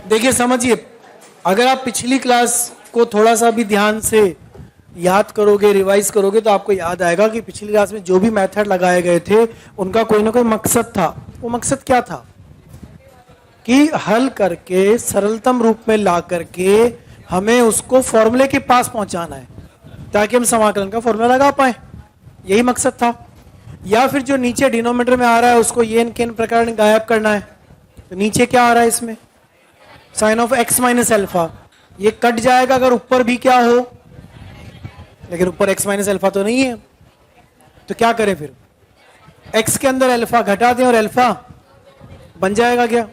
देखिए समझिए, अगर आप पिछली क्लास को थोड़ा सा भी ध्यान से याद करोगे, रिवाइज करोगे, तो आपको याद आएगा कि पिछली क्लास में जो भी मेथड लगाए गए थे उनका कोई ना कोई मकसद था। वो मकसद क्या था कि हल करके सरलतम रूप में ला करके हमें उसको फॉर्मूले के पास पहुंचाना है ताकि हम समाकलन का फॉर्मूला लगा पाए। यही मकसद था। या फिर जो नीचे डिनोमिनेटर में आ रहा है उसको ये के प्रकार गायब करना है। तो नीचे क्या आ रहा है इसमें, sine of x minus alpha. ये कट जाएगा अगर ऊपर भी क्या हो, लेकिन ऊपर एक्स माइनस एल्फा तो नहीं है। तो क्या करें फिर, एक्स के अंदर एल्फा घटा दें और एल्फा बन जाएगा क्या।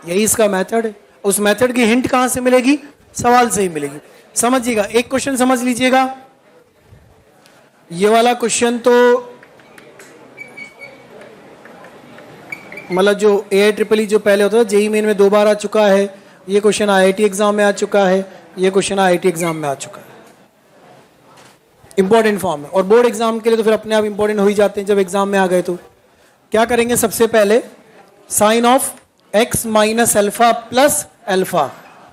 यही इसका मेथड है। उस मेथड की हिंट कहां से मिलेगी, सवाल से ही मिलेगी। समझिएगा, एक क्वेश्चन समझ लीजिएगा। ये वाला क्वेश्चन तो मतलब जो AIEEE जो पहले होता था जेईई मेन में 2 बार आ चुका है। ये क्वेश्चन IIT एग्जाम में आ चुका है। ये क्वेश्चन IIT एग्जाम में आ चुका है। इंपॉर्टेंट फॉर्म है और बोर्ड एग्जाम के लिए तो फिर अपने आप इंपॉर्टेंट हो ही जाते हैं जब एग्जाम में आ गए। तो क्या करेंगे, सबसे पहले sine of x minus alpha plus alpha.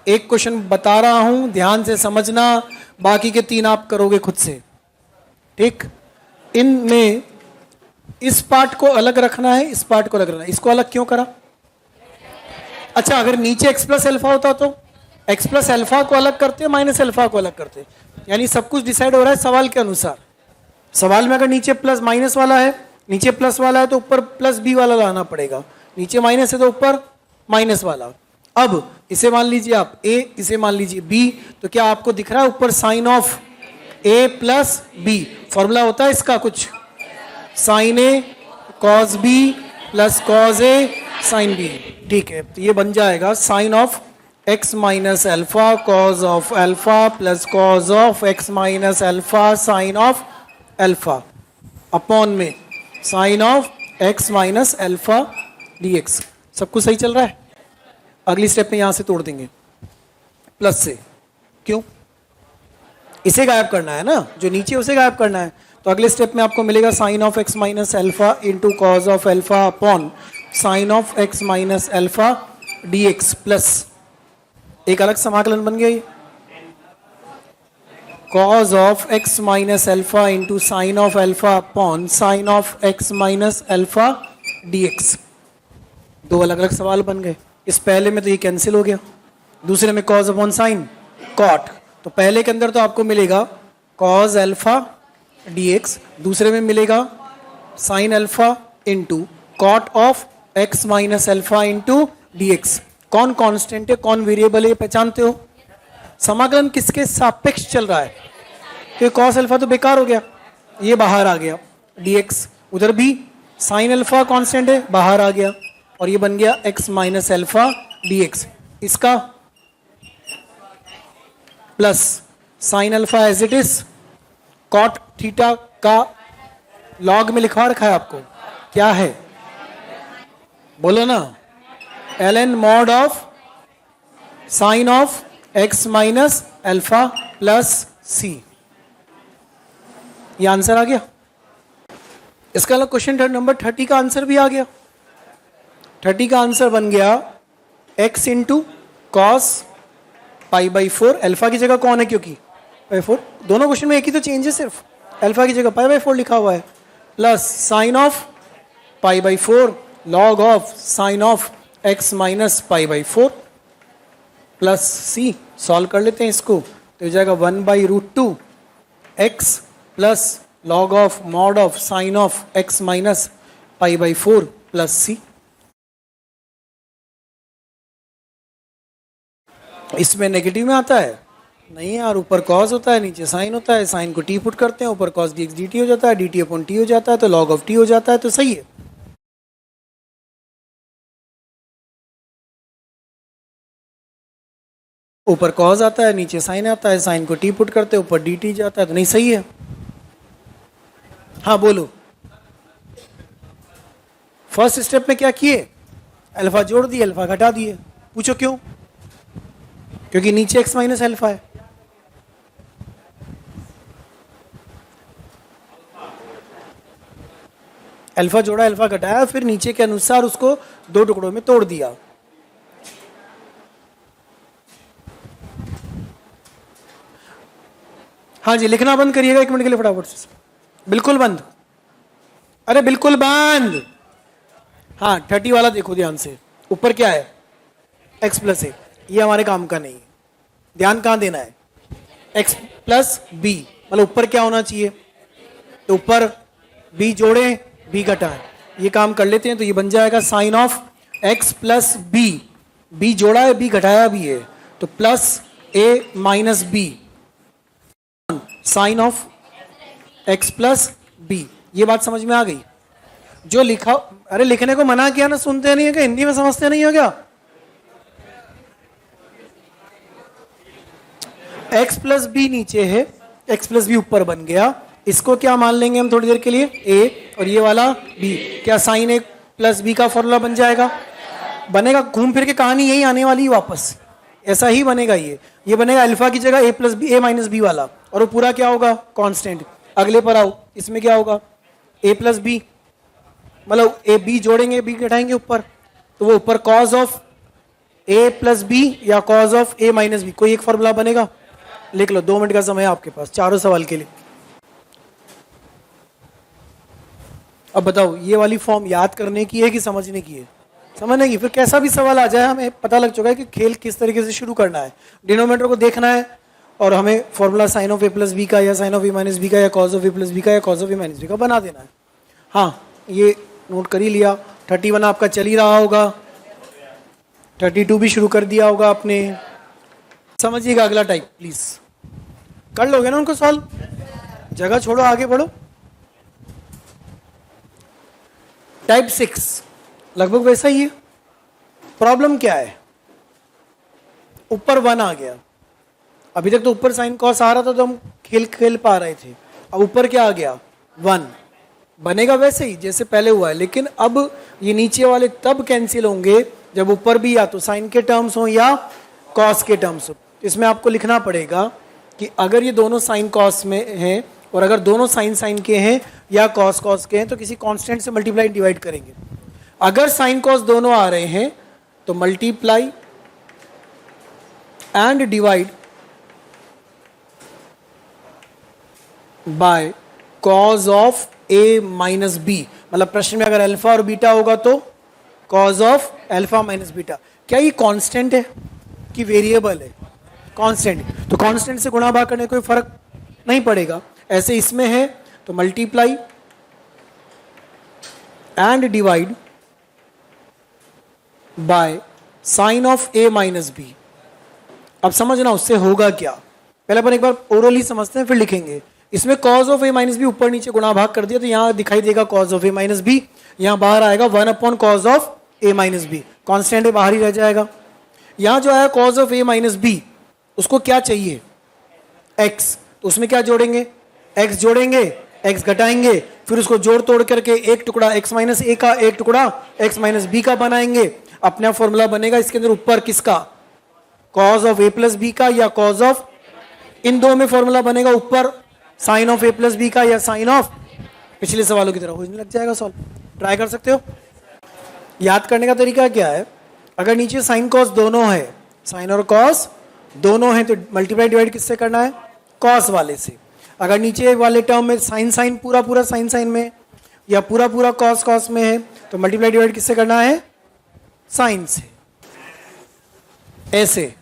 एक क्वेश्चन बता रहा हूं, ध्यान से समझना, बाकी के 3 आप करोगे खुद से, ठीक। इनमें इस पार्ट को अलग रखना है, इस पार्ट को अलग रखना है। इसको अलग क्यों करा, अच्छा अगर नीचे एक्स प्लस एल्फा होता तो एक्स प्लस एल्फा को अलग करते, माइनस एल्फा को अलग करते। यानी सब कुछ डिसाइड हो रहा है सवाल के अनुसार। सवाल में अगर नीचे प्लस माइनस वाला है, नीचे प्लस वाला है तो ऊपर प्लस बी वाला लाना पड़ेगा, नीचे माइनस है तो ऊपर माइनस वाला। अब इसे मान लीजिए आप ए, इसे मान लीजिए बी, तो क्या आपको दिख रहा है ऊपर sine of A plus B. Formula होता है इसका कुछ, sine A cos B plus cos A sine B, ठीक है। तो ये बन जाएगा sine of x minus alpha cos of alpha plus cos of x minus alpha sine of alpha upon में sine of x minus alpha dx. सब कुछ सही चल रहा है। अगली स्टेप में यहां से तोड़ देंगे प्लस से, क्यों, इसे गायब करना है ना, जो नीचे उसे गायब करना है। तो अगले स्टेप में आपको मिलेगा sine of x minus alpha into cos of alpha upon sine of x minus alpha dx plus एक अलग समाकलन बन गया, cos of x minus alpha into sine of alpha upon sine of x minus alpha dx. 2 अलग अलग सवाल बन गए। इस पहले में तो ये कैंसिल हो गया, दूसरे में कॉज अपॉन साइन कॉट। तो पहले के अंदर तो आपको मिलेगा कॉज एल्फा डीएक्स, दूसरे में मिलेगा sine alpha into cot of x minus alpha into dx. कौन कांस्टेंट है, कौन वेरिएबल है, पहचानते हो। समाकलन किसके सापेक्ष चल रहा है, तो कॉस एल्फा तो बेकार हो गया, ये बाहर आ गया, डीएक्स उधर भी साइन एल्फा कांस्टेंट है, बाहर आ गया, और ये बन गया एक्स माइनस एल्फा डीएक्स। इसका plus sine alpha as it is, cot theta का लॉग में लिखवा रखा है आपको, क्या है बोलो ना, ln mod of sine of x minus alpha plus C. ये आंसर आ गया। इसका अलग क्वेश्चन नंबर 30 का आंसर भी आ गया। 30 का आंसर बन गया x into cos pi by 4, alpha की जगह कौन है क्योंकि पाई 4, दोनों क्वेश्चन में एक ही तो चेंज है, सिर्फ अल्फा की जगह पाई बाई 4 लिखा हुआ है, plus sine of pi by 4 log of sine of x minus pi by 4 plus C. Solve कर लेते हैं इसको, तो हो जाएगा 1/√2 X plus log of mod of sine of x minus pi by 4 plus C. इसमें नेगेटिव में आता है नहीं यार, ऊपर कॉस होता है नीचे साइन होता है, साइन को टी पुट करते हैं, ऊपर कॉस डीएक्स डी टी हो जाता है, डी टी अपॉन टी हो जाता है, तो लॉग ऑफ टी हो जाता है, तो सही है। ऊपर कॉस आता है नीचे साइन आता है, साइन को टी पुट करते हैं, ऊपर डी टी जाता है, तो नहीं सही है। हाँ बोलो, फर्स्ट स्टेप में क्या किए, अल्फा जोड़ दिए अल्फा घटा दिए। पूछो क्यों, क्योंकि नीचे एक्स माइनस अल्फा है। अल्फा जोड़ा अल्फा घटाया, फिर नीचे के अनुसार उसको 2 टुकड़ों में तोड़ दिया। हाँ जी, लिखना बंद करिएगा 1 मिनट के लिए फटाफट से, बिल्कुल बंद, अरे बिल्कुल बंद। हाँ 30 वाला देखो ध्यान से, ऊपर क्या है x प्लस ए, ये हमारे काम का नहीं है, ध्यान कहाँ देना है, x प्लस बी, मतलब ऊपर क्या होना चाहिए, तो ऊपर b जोड़े b घटाएं, ये काम कर लेते हैं तो ये बन जाएगा sine of x plus b, b जोड़ा है b घटाया भी है, तो plus a minus b sine of x plus b. ये बात समझ में आ गई? जो लिखा, अरे लिखने को मना किया ना, सुनते नहीं है क्या, हिंदी में समझते नहीं हो क्या? x प्लस बी नीचे है, x प्लस बी ऊपर बन गया, इसको क्या मान लेंगे हम थोड़ी देर के लिए, a, और ये वाला b, क्या साइन ए प्लस बी का फॉर्मूला बन जाएगा, बनेगा। घूम फिर के कहानी यही आने वाली वापस, ऐसा ही बनेगा। ये बनेगा अल्फा की जगह a plus b, a minus b वाला, और वो पूरा क्या होगा कांस्टेंट। अगले पर आओ, इसमें क्या होगा a प्लस बी, मतलब a b जोड़ेंगे b घटाएंगे ऊपर, तो वो ऊपर cos of a plus B या cos of a minus B, कोई एक फॉर्मूला बनेगा। लिख लो, 2 मिनट का समय है आपके पास चारों सवाल के लिए। अब बताओ ये वाली फॉर्म याद करने की है कि समझने की है? समझने की। फिर कैसा भी सवाल आ जाए हमें पता लग चुका है कि खेल किस तरीके से शुरू करना है। डिनोमिनेटर को देखना है और हमें formula sine of A plus b का या sine of A minus b का या cos of A plus b का या cos of A minus b का बना देना है। हाँ ये नोट कर ही लिया। 31 आपका चल ही रहा होगा, 32 भी शुरू कर दिया होगा आपने। समझिएगा अगला टाइप प्लीज, कर लोगे ना उनको सॉल्व, जगह छोड़ो आगे बढ़ो। टाइप 6 लगभग वैसा ही है। प्रॉब्लम क्या है, ऊपर 1 आ गया, अभी तक तो ऊपर साइन कॉस आ रहा था तो हम खेल पा रहे थे, अब ऊपर क्या आ गया 1, बनेगा वैसे ही जैसे पहले हुआ है, लेकिन अब ये नीचे वाले तब कैंसिल होंगे जब ऊपर भी या तो साइन के टर्म्स हो या कॉस के टर्म्स हो। इसमें आपको लिखना पड़ेगा कि अगर ये दोनों साइन कॉस में हैं और अगर दोनों साइन साइन के हैं या कॉस कॉस के हैं तो किसी कांस्टेंट से मल्टीप्लाई डिवाइड करेंगे। अगर साइन कॉस दोनों आ रहे हैं तो multiply and divide by cos of A minus b, मतलब प्रश्न में अगर अल्फा और बीटा होगा तो cos of alpha minus beta. क्या ये कांस्टेंट है कि वेरिएबल है? कांस्टेंट, तो कांस्टेंट से गुणा भाग करने कोई फर्क नहीं पड़ेगा। ऐसे इसमें है तो multiply and divide by sine of A minus b. अब समझना उससे होगा क्या, पहले अपन एक बार ओरली समझते हैं फिर लिखेंगे। इसमें cos of A minus b ऊपर नीचे गुणा भाग कर दिया तो यहां दिखाई देगा cos of A minus B, यहां बाहर आएगा 1 upon cos of A minus b, constant है बाहर ही रह जाएगा। यहां जो आया cos of A minus b उसको क्या चाहिए x, तो उसमें क्या जोड़ेंगे x जोड़ेंगे, x घटाएंगे, फिर उसको जोड़ तोड़ करके एक टुकड़ा x माइनस ए का, एक टुकड़ा x माइनस बी का बनाएंगे। अपना फॉर्मूला बनेगा इसके अंदर ऊपर किसका, cos of A plus b का या कॉज ऑफ, इन दो में फॉर्मूला बनेगा ऊपर sine of A plus b का या साइन ऑफ, पिछले सवालों की तरह हो लग जाएगा सॉल्व। ट्राई कर सकते हो। याद करने का तरीका क्या है, अगर नीचे साइन कॉस दोनों है, साइन और कॉस दोनों हैं तो मल्टीप्लाई डिवाइड किससे करना है, कॉस वाले से। अगर नीचे वाले टर्म में साइन साइन पूरा पूरा साइन साइन में या पूरा पूरा कॉस कॉस में है तो मल्टीप्लाई डिवाइड किससे करना है, साइन से। ऐसे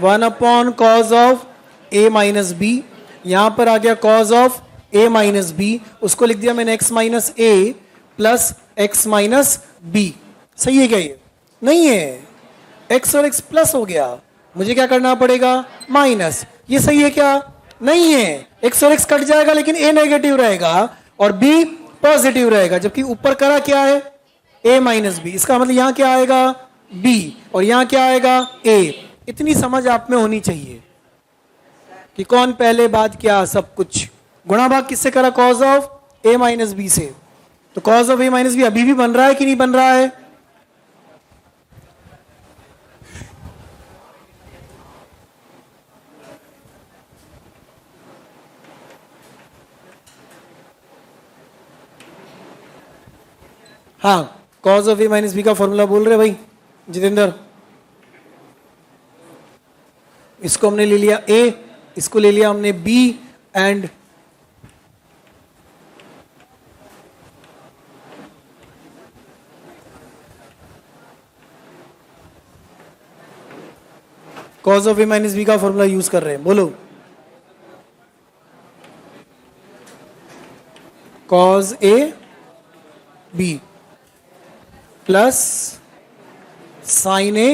1 upon cos of A minus B, यहां पर आ गया cos of A minus b, उसको लिख दिया मैंने एक्स माइनस ए प्लस एक्स माइनस बी। सही है क्या ये? नहीं है, एक्स और एक्स प्लस हो गया, मुझे क्या करना पड़ेगा माइनस। ये सही है क्या? नहीं है, एक्स और एक्स कट जाएगा लेकिन ए नेगेटिव रहेगा और बी पॉजिटिव रहेगा, जबकि ऊपर करा क्या है ए माइनस बी, इसका मतलब यहां क्या आएगा बी और यहां क्या आएगा ए। इतनी समझ आप में होनी चाहिए कि कौन पहले बाद क्या सब कुछ। गुणा भाग किससे करा, cos of A minus b से, तो cos of A minus b अभी भी बन रहा है कि नहीं बन रहा है? हाँ, cos of A minus b का फॉर्मूला बोल रहे भाई जितेंद्र। इसको हमने ले लिया a इसको ले लिया हमने b and cos of a minus b का फॉर्मूला यूज कर रहे हैं, बोलो। cos a b plus sin a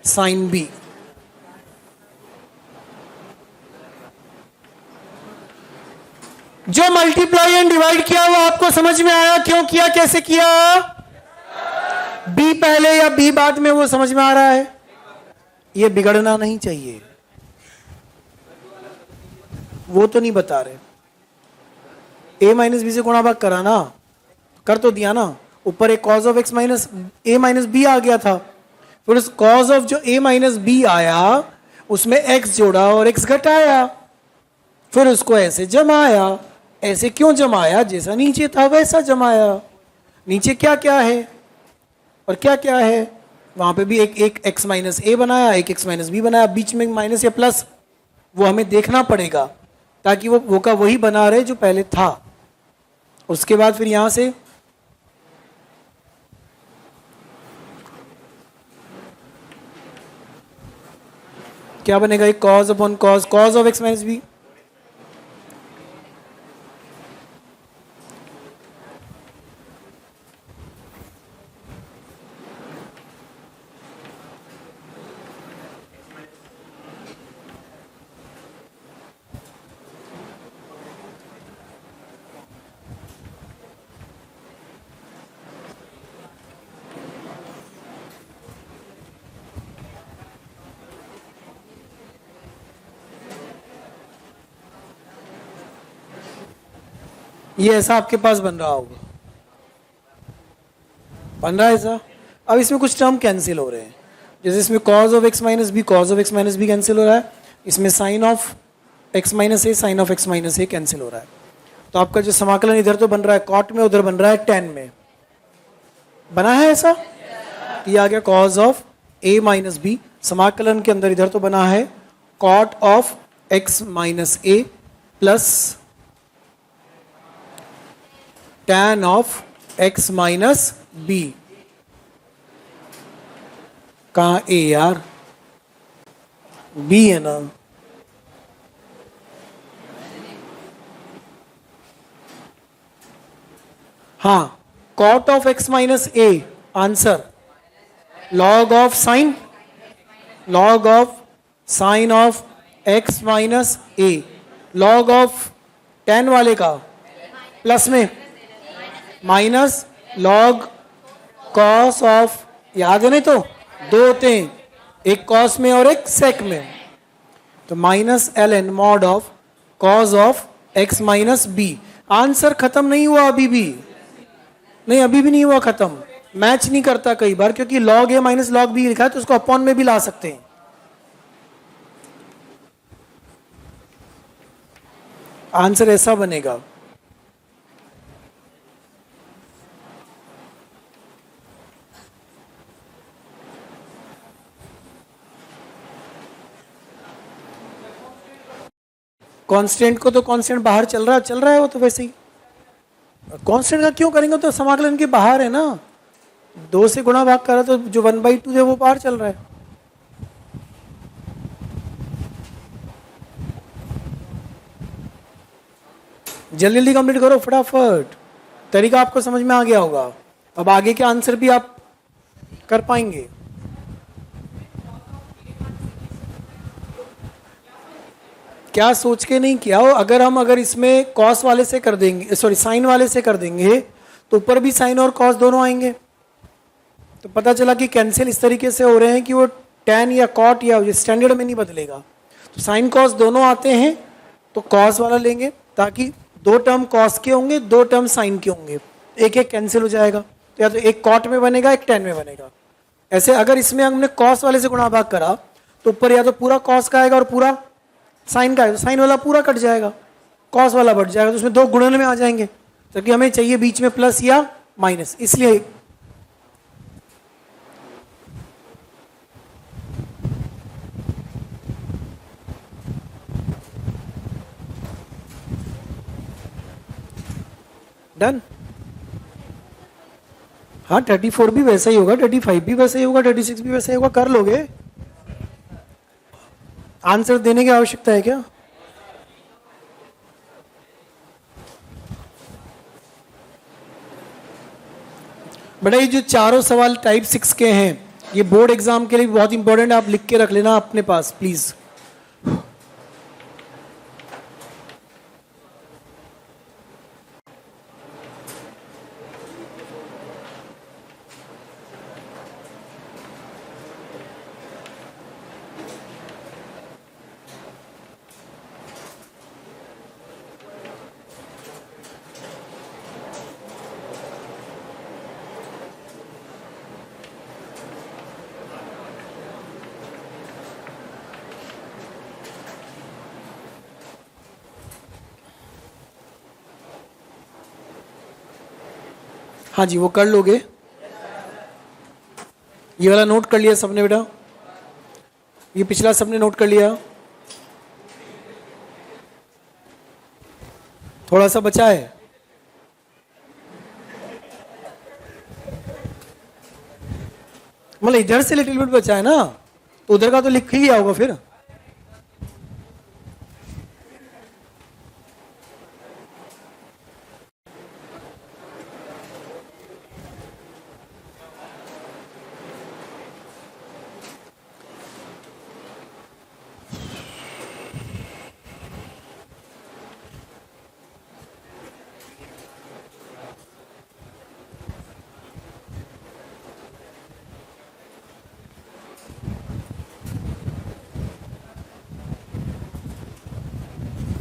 sin b। जो मल्टीप्लाई एंड डिवाइड किया वो आपको समझ में आया? क्यों किया, कैसे किया? बी पहले या बी बाद में, वो समझ में आ रहा है? ये बिगड़ना नहीं चाहिए, वो तो नहीं बता रहे। ए माइनस बी से गुणा भाग करा ना, कर तो दिया ना। ऊपर एक cos of x minus A minus B आ गया था, फिर उस cos ऑफ जो a माइनस बी आया उसमें x जोड़ा और x घटाया, फिर उसको ऐसे जमाया। ऐसे क्यों जमाया? जैसा नीचे था वैसा जमाया। नीचे क्या क्या है और क्या क्या है? वहां पे भी एक x माइनस ए बनाया, एक x माइनस बी बनाया, बीच में माइनस या प्लस वो हमें देखना पड़ेगा ताकि वो का वही बना रहे जो पहले था। उसके बाद फिर यहां से क्या बनेगा? एक cos upon cos of x minus b. ये ऐसा आपके पास बन रहा होगा, बन रहा है ऐसा। अब इसमें कुछ टर्म कैंसिल हो रहे हैं, जैसे इसमें cos of x minus b, cos of x minus b cancel हो रहा है। इसमें sin of x minus a, sin of x minus a cancel हो रहा है। तो आपका जो समाकलन इधर तो बन रहा है cot में, उधर बन रहा है tan में। बना है ऐसा? ये आ गया cos of a minus b, समाकलन के अंदर इधर तो बना है cot of x minus A plus tan of x minus b. कहाँ a यार? b है ना। हाँ, cot of x minus a, answer log of sine, log of sine of x minus a, log of tan वाले का plus में minus log cos of, याद है नहीं तो दो होते हैं, एक cos में और एक sec में, तो minus ln mod of cos of x minus b. Answer खत्म नहीं हुआ अभी भी, नहीं अभी भी नहीं हुआ खत्म, मैच नहीं करता कई बार, क्योंकि log a minus log b लिखा है तो उसको अपॉन में भी ला सकते हैं। आंसर ऐसा बनेगा। कांस्टेंट को तो कांस्टेंट बाहर चल रहा है वो तो वैसे ही। कांस्टेंट का क्यों करेंगे? तो समाकलन के बाहर है ना, दो से गुणा भाग करा तो जो 1/2 है वो बाहर चल रहा है। जल्दी जल्दी कंप्लीट करो फटाफट, तरीका आपको समझ में आ गया होगा। अब आगे के आंसर भी आप कर पाएंगे। क्या सोच के नहीं किया हो? अगर इसमें कॉस वाले से कर देंगे, सॉरी साइन वाले से कर देंगे, तो ऊपर भी साइन और कॉस दोनों आएंगे। तो पता चला कि कैंसिल इस तरीके से हो रहे हैं कि वो टैन या कॉट या स्टैंडर्ड में नहीं बदलेगा। तो साइन कॉस दोनों आते हैं तो कॉस वाला लेंगे, ताकि दो टर्म कॉस के होंगे, दो टर्म साइन के होंगे, एक एक कैंसिल हो जाएगा। तो या तो एक कॉट में बनेगा, एक टैन में बनेगा। ऐसे अगर इसमें हमने कॉस वाले से गुणा भाग करा तो ऊपर या तो पूरा कॉस का आएगा और पूरा साइन का आएगा, साइन वाला पूरा कट जाएगा, कॉस वाला बढ़ जाएगा, तो उसमें दो गुणन में आ जाएंगे, जबकि हमें चाहिए बीच में प्लस या माइनस, इसलिए डन। हाँ 34 भी वैसा ही होगा, 35 भी वैसा ही होगा, 36 भी वैसा ही होगा, कर लोगे। आंसर देने की आवश्यकता है क्या? बेटा ये जो चारों सवाल टाइप 6 के हैं, ये बोर्ड एग्जाम के लिए बहुत इंपॉर्टेंट है, आप लिख के रख लेना अपने पास प्लीज। हाँ जी वो कर लोगे। ये वाला नोट कर लिया सबने बेटा? ये पिछला सबने नोट कर लिया? थोड़ा सा बचा है? मतलब इधर से लिटिल बिट बचा है ना, तो उधर का तो लिख ही लिया होगा फिर।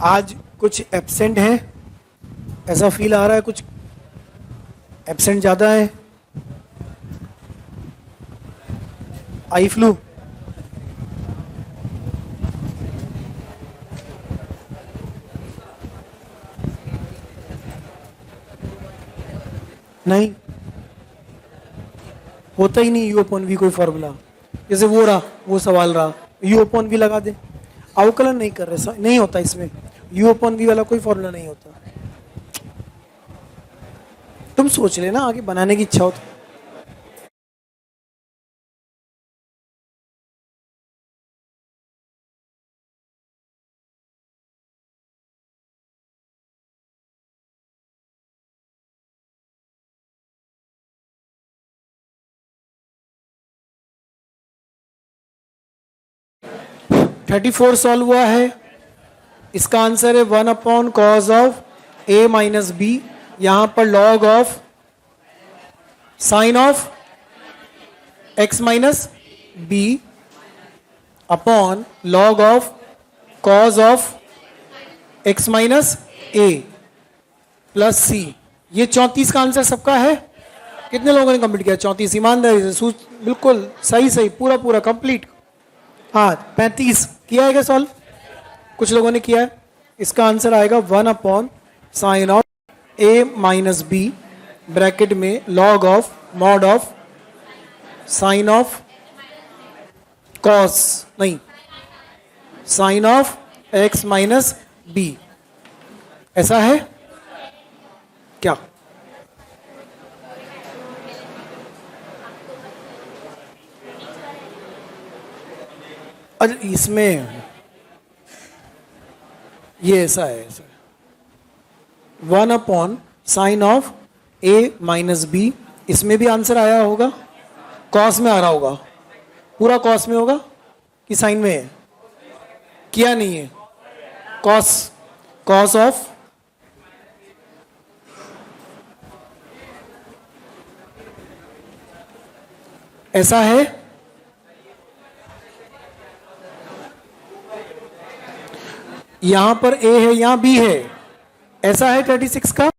आज कुछ एब्सेंट है, ऐसा फील आ रहा है, कुछ एब्सेंट ज्यादा है। Eye flu? नहीं होता ही नहीं यू अपॉन वी कोई फॉर्मूला। जैसे वो रहा, वो सवाल रहा, यू अपॉन वी लगा दे, अवकलन नहीं कर रहे, नहीं होता इसमें, यू अपॉन वी वाला कोई फॉर्मूला नहीं होता। तुम सोच लेना आगे बनाने की इच्छा हो तो। थर्टी फोर सॉल्व हुआ है। इसका आंसर है 1 upon cos of A minus B, यहां पर log of sine of x minus B upon log of cos of x minus A plus C. ये 34 का आंसर सबका है। कितने लोगों ने कंप्लीट किया? 34 ईमानदारी से सूच, बिल्कुल सही सही, पूरा पूरा कंप्लीट। हाँ 35 किया है क्या सॉल्व? कुछ लोगों ने किया है। इसका आंसर आएगा 1 upon sine of A minus B bracket में log of mod of sine of cos, नहीं, sine of x minus B. ऐसा है क्या? अरे इसमें ये ऐसा है, 1 upon sine of A minus B, इसमें भी आंसर आया होगा, कॉस में आ रहा होगा, पूरा कॉस में होगा कि साइन में है? किया नहीं है। कॉस, कॉस ऑफ ऐसा है, यहां पर ए है, यहां बी है, ऐसा है 36 का।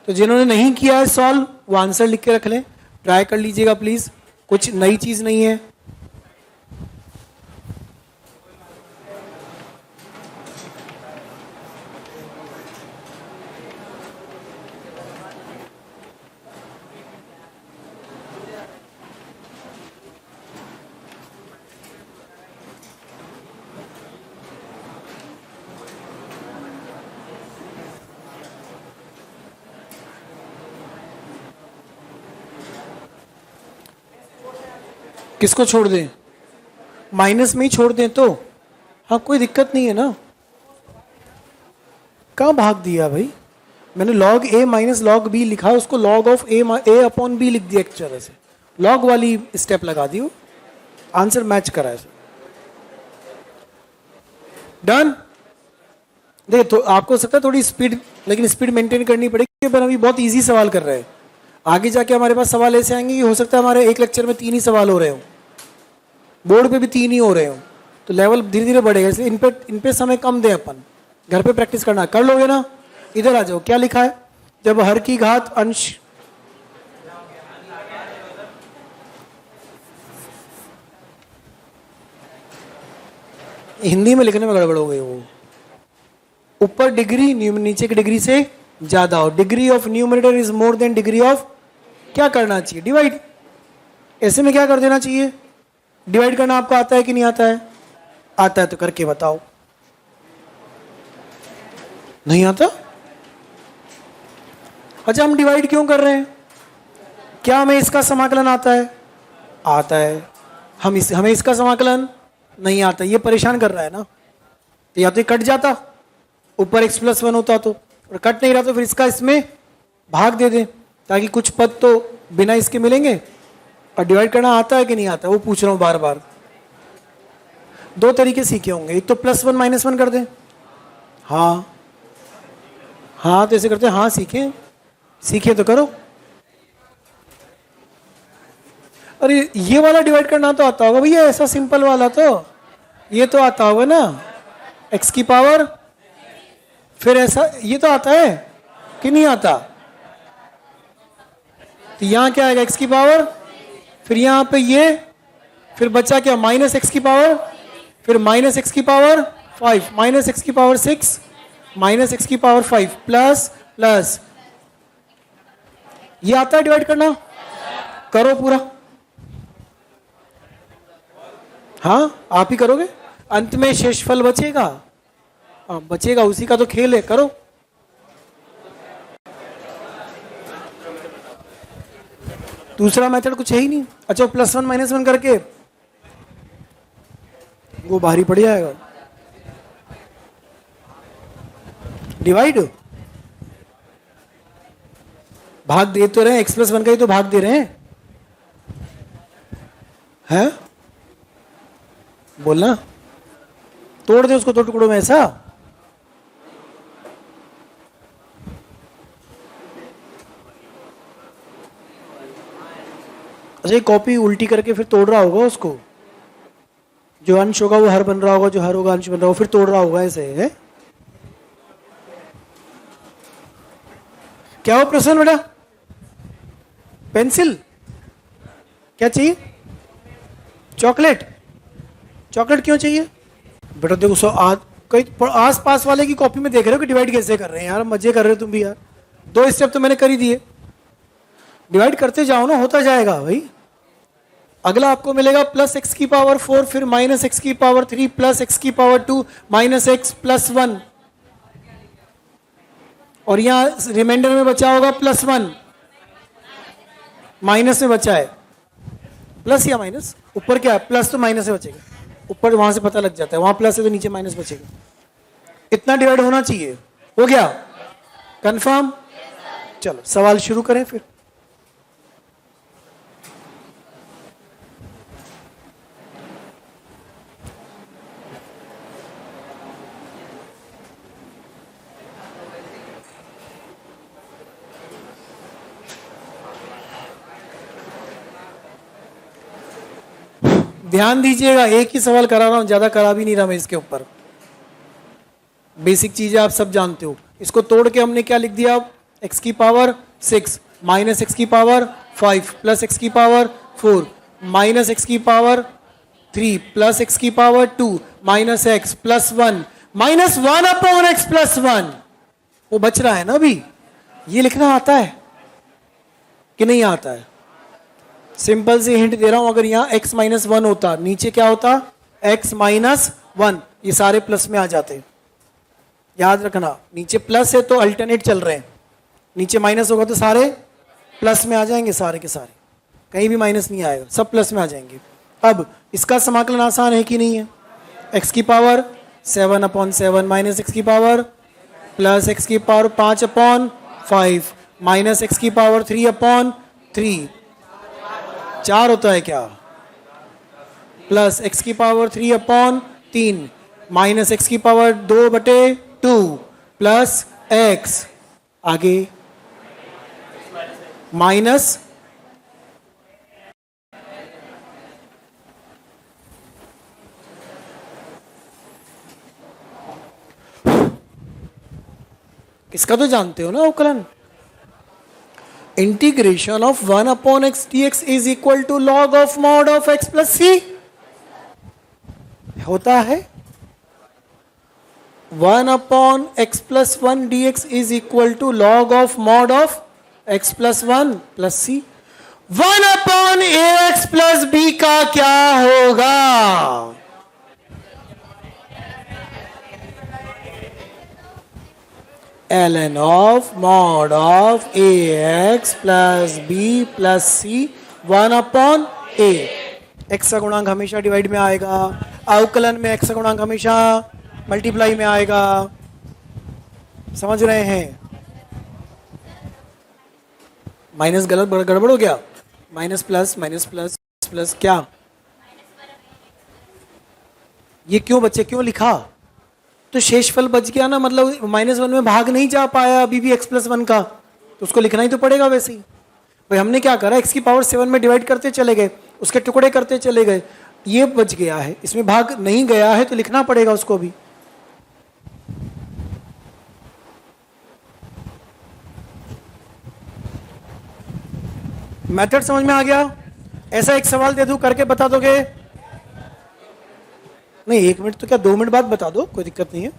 तो जिन्होंने नहीं किया है सॉल्व, वो आंसर लिख के रख लें, ट्राई कर लीजिएगा प्लीज, कुछ नई चीज नहीं है। किसको छोड़ दें? माइनस में ही छोड़ दें तो हाँ कोई दिक्कत नहीं है ना। कहाँ भाग दिया भाई? मैंने log a minus log b लिखा, उसको log of a upon b लिख दिया एक तरह से, log वाली स्टेप लगा दी, आंसर मैच करा है। डन। देखिए तो आपको सकता है थोड़ी स्पीड, लेकिन स्पीड मेंटेन करनी पड़ेगी, पर अभी बहुत इजी सवाल कर रहे हैं। आगे जाके हमारे पास सवाल ऐसे आएंगे कि हो सकता है हमारे एक लेक्चर में 3 ही सवाल हो रहे हो, बोर्ड पे भी 3 ही हो रहे हो, तो लेवल धीरे धीरे बढ़ेगा, इसलिए इन पे समय कम दें अपन, घर पे प्रैक्टिस करना। कर लोगे ना? इधर आ जाओ, क्या लिखा है? जब हर की घात अंश, हिंदी में लिखने में गड़बड़ हो गई, वो ऊपर डिग्री नीचे की डिग्री से ज्यादा हो, degree of numerator is more than degree of, क्या करना चाहिए? डिवाइड। ऐसे में क्या कर देना चाहिए? डिवाइड करना आपको आता है कि नहीं आता है? आता है तो करके बताओ। नहीं आता? अच्छा, हम डिवाइड क्यों कर रहे हैं? क्या हमें इसका समाकलन आता है? आता है। हमें इसका समाकलन नहीं आता, ये परेशान कर रहा है ना। तो या तो ये कट जाता, ऊपर x प्लस 1 होता तो, और कट नहीं रहा तो फिर इसका इसमें भाग दे दें, ताकि कुछ पद तो बिना इसके मिलेंगे। और डिवाइड करना आता है कि नहीं आता, वो पूछ रहा हूं बार बार। 2 तरीके सीखे होंगे, एक तो +1 -1 कर दें, हाँ हाँ तो ऐसे करते हैं, हाँ सीखे तो करो। अरे ये वाला डिवाइड करना तो आता होगा भैया, ऐसा सिंपल वाला तो ये तो आता होगा ना, x की पावर, फिर ऐसा ये तो आता है कि नहीं आता? तो यहां क्या आएगा? x की पावर, फिर यहां पे ये, फिर बचा क्या? -x की पावर, फिर -x की पावर 5, -x की पावर 6, -x की पावर 5, प्लस ये आता है डिवाइड करना? करो पूरा। हाँ आप ही करोगे, अंत में शेषफल बचेगा, बचेगा, उसी का तो खेल है, करो। दूसरा मेथड कुछ है ही नहीं। अच्छा, +1 -1 करके वो भारी पड़ जाएगा। डिवाइड भाग दे तो रहे हैं, x + 1 का ही तो भाग दे रहे हैं? बोलना, तोड़ दे उसको 2 टुकड़ों में ऐसा। अच्छा, कॉपी उल्टी करके फिर तोड़ रहा होगा उसको, जो अंश होगा वो हर बन रहा होगा, जो हर होगा अंश बन रहा होगा, फिर तोड़ रहा होगा, ऐसे है। क्या हो प्रसन्न बेटा? पेंसिल क्या चाहिए? चॉकलेट क्यों चाहिए बेटा? देखो आस पास वाले की कॉपी में देख रहे हो कि डिवाइड कैसे कर रहे हैं यार, मजे कर रहे हो तुम भी यार। 2 स्टेप तो मैंने कर ही दिए, डिवाइड करते जाओ ना, होता जाएगा भाई। अगला आपको मिलेगा +x की पावर 4, फिर -x की पावर 3, +x की पावर 2, -x + 1, और यहां रिमाइंडर में बचा होगा +1, माइनस में बचा है, प्लस या माइनस, ऊपर क्या है? प्लस तो माइनस से बचेगा, ऊपर वहां से पता लग जाता है, वहां प्लस है तो नीचे माइनस बचेगा। इतना डिवाइड होना चाहिए। हो गया? कंफर्म? चलो सवाल शुरू करें फिर। ध्यान दीजिएगा, एक ही सवाल करा रहा हूं, ज्यादा करा भी नहीं रहा मैं इसके ऊपर। बेसिक चीजें आप सब जानते हो। इसको तोड़ के हमने क्या लिख दिया? x की पावर 6 -x की पावर 5 +x की पावर 4 -x की पावर 3 +x की पावर 2 -x +1 -1 अपॉन x +1। वो बच रहा है ना अभी? ये लिखना आता है कि नहीं आता है? सिंपल सी हिंट दे रहा हूं, अगर यहां x -1 होता, नीचे क्या होता? x -1, ये सारे प्लस में आ जाते। याद रखना, नीचे प्लस है तो अल्टरनेट चल रहे हैं, नीचे माइनस होगा तो सारे प्लस में आ जाएंगे, सारे के सारे, कहीं भी माइनस नहीं आएगा, सब प्लस में आ जाएंगे। अब इसका समाकलन आसान है कि नहीं है? x की पावर 7/7 माइनस x की पावर प्लस x की पावर 5/5 माइनस x की पावर 3/3 4 होता है क्या? प्लस x की पावर 3/3 माइनस x की पावर 2/2 प्लस x आगे माइनस इसका तो जानते हो ना अवकलन, integration of 1/x dx is equal to log of mod of x plus C होता है। 1/x plus 1 dx is equal to log of mod of x plus 1 plus c. 1/ax plus b का क्या होगा? ln of mod of ax plus b plus c 1/a। x का गुणांक हमेशा divide में आएगा, अवकलन में x का गुणांक हमेशा मल्टीप्लाई में आएगा। समझ रहे हैं? माइनस गलत गड़बड़ हो गया, माइनस प्लस प्लस क्या? ये क्यों बच्चे क्यों लिखा? तो शेषफल बच गया ना, मतलब -1 में भाग नहीं जा पाया अभी भी x प्लस 1 का, तो उसको लिखना ही तो पड़ेगा वैसे ही। भाई हमने क्या करा, x की पावर 7 में डिवाइड करते चले गए, उसके टुकड़े करते चले गए, ये बच गया है, इसमें भाग नहीं गया है तो लिखना पड़ेगा उसको भी। मेथड समझ में आ गया? ऐसा एक सवाल दे दूं, करके बता दोगे? नहीं 1 मिनट तो क्या 2 मिनट बाद बता दो, कोई दिक्कत नहीं है।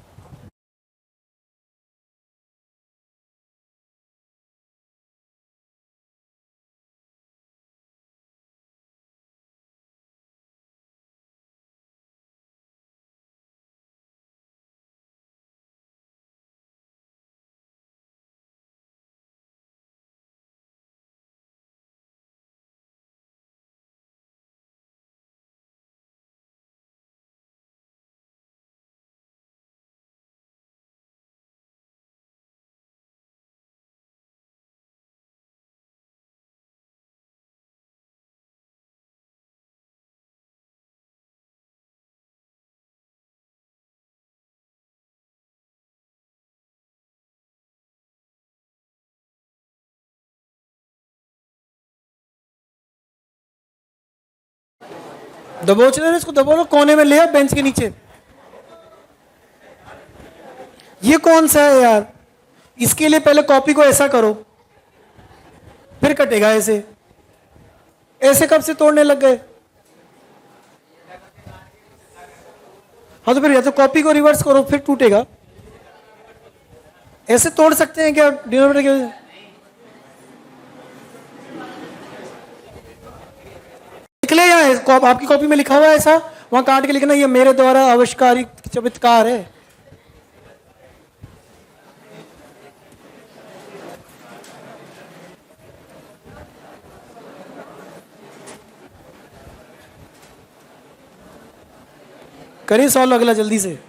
दबोच रहे इसको, दबो कोने में ले आओ बेंच के नीचे। ये कौन सा है यार? इसके लिए पहले कॉपी को ऐसा करो, फिर कटेगा ऐसे। ऐसे कब से तोड़ने लग गए? हाँ तो फिर या तो कॉपी को रिवर्स करो फिर टूटेगा। ऐसे तोड़ सकते हैं क्या डिनोमिनेटर के? निकले या आपकी कॉपी में लिखा हुआ है ऐसा, वहां काट के लिखना ये मेरे द्वारा आविष्कारित चमत्कार है। करिए सॉल्व अगला जल्दी से।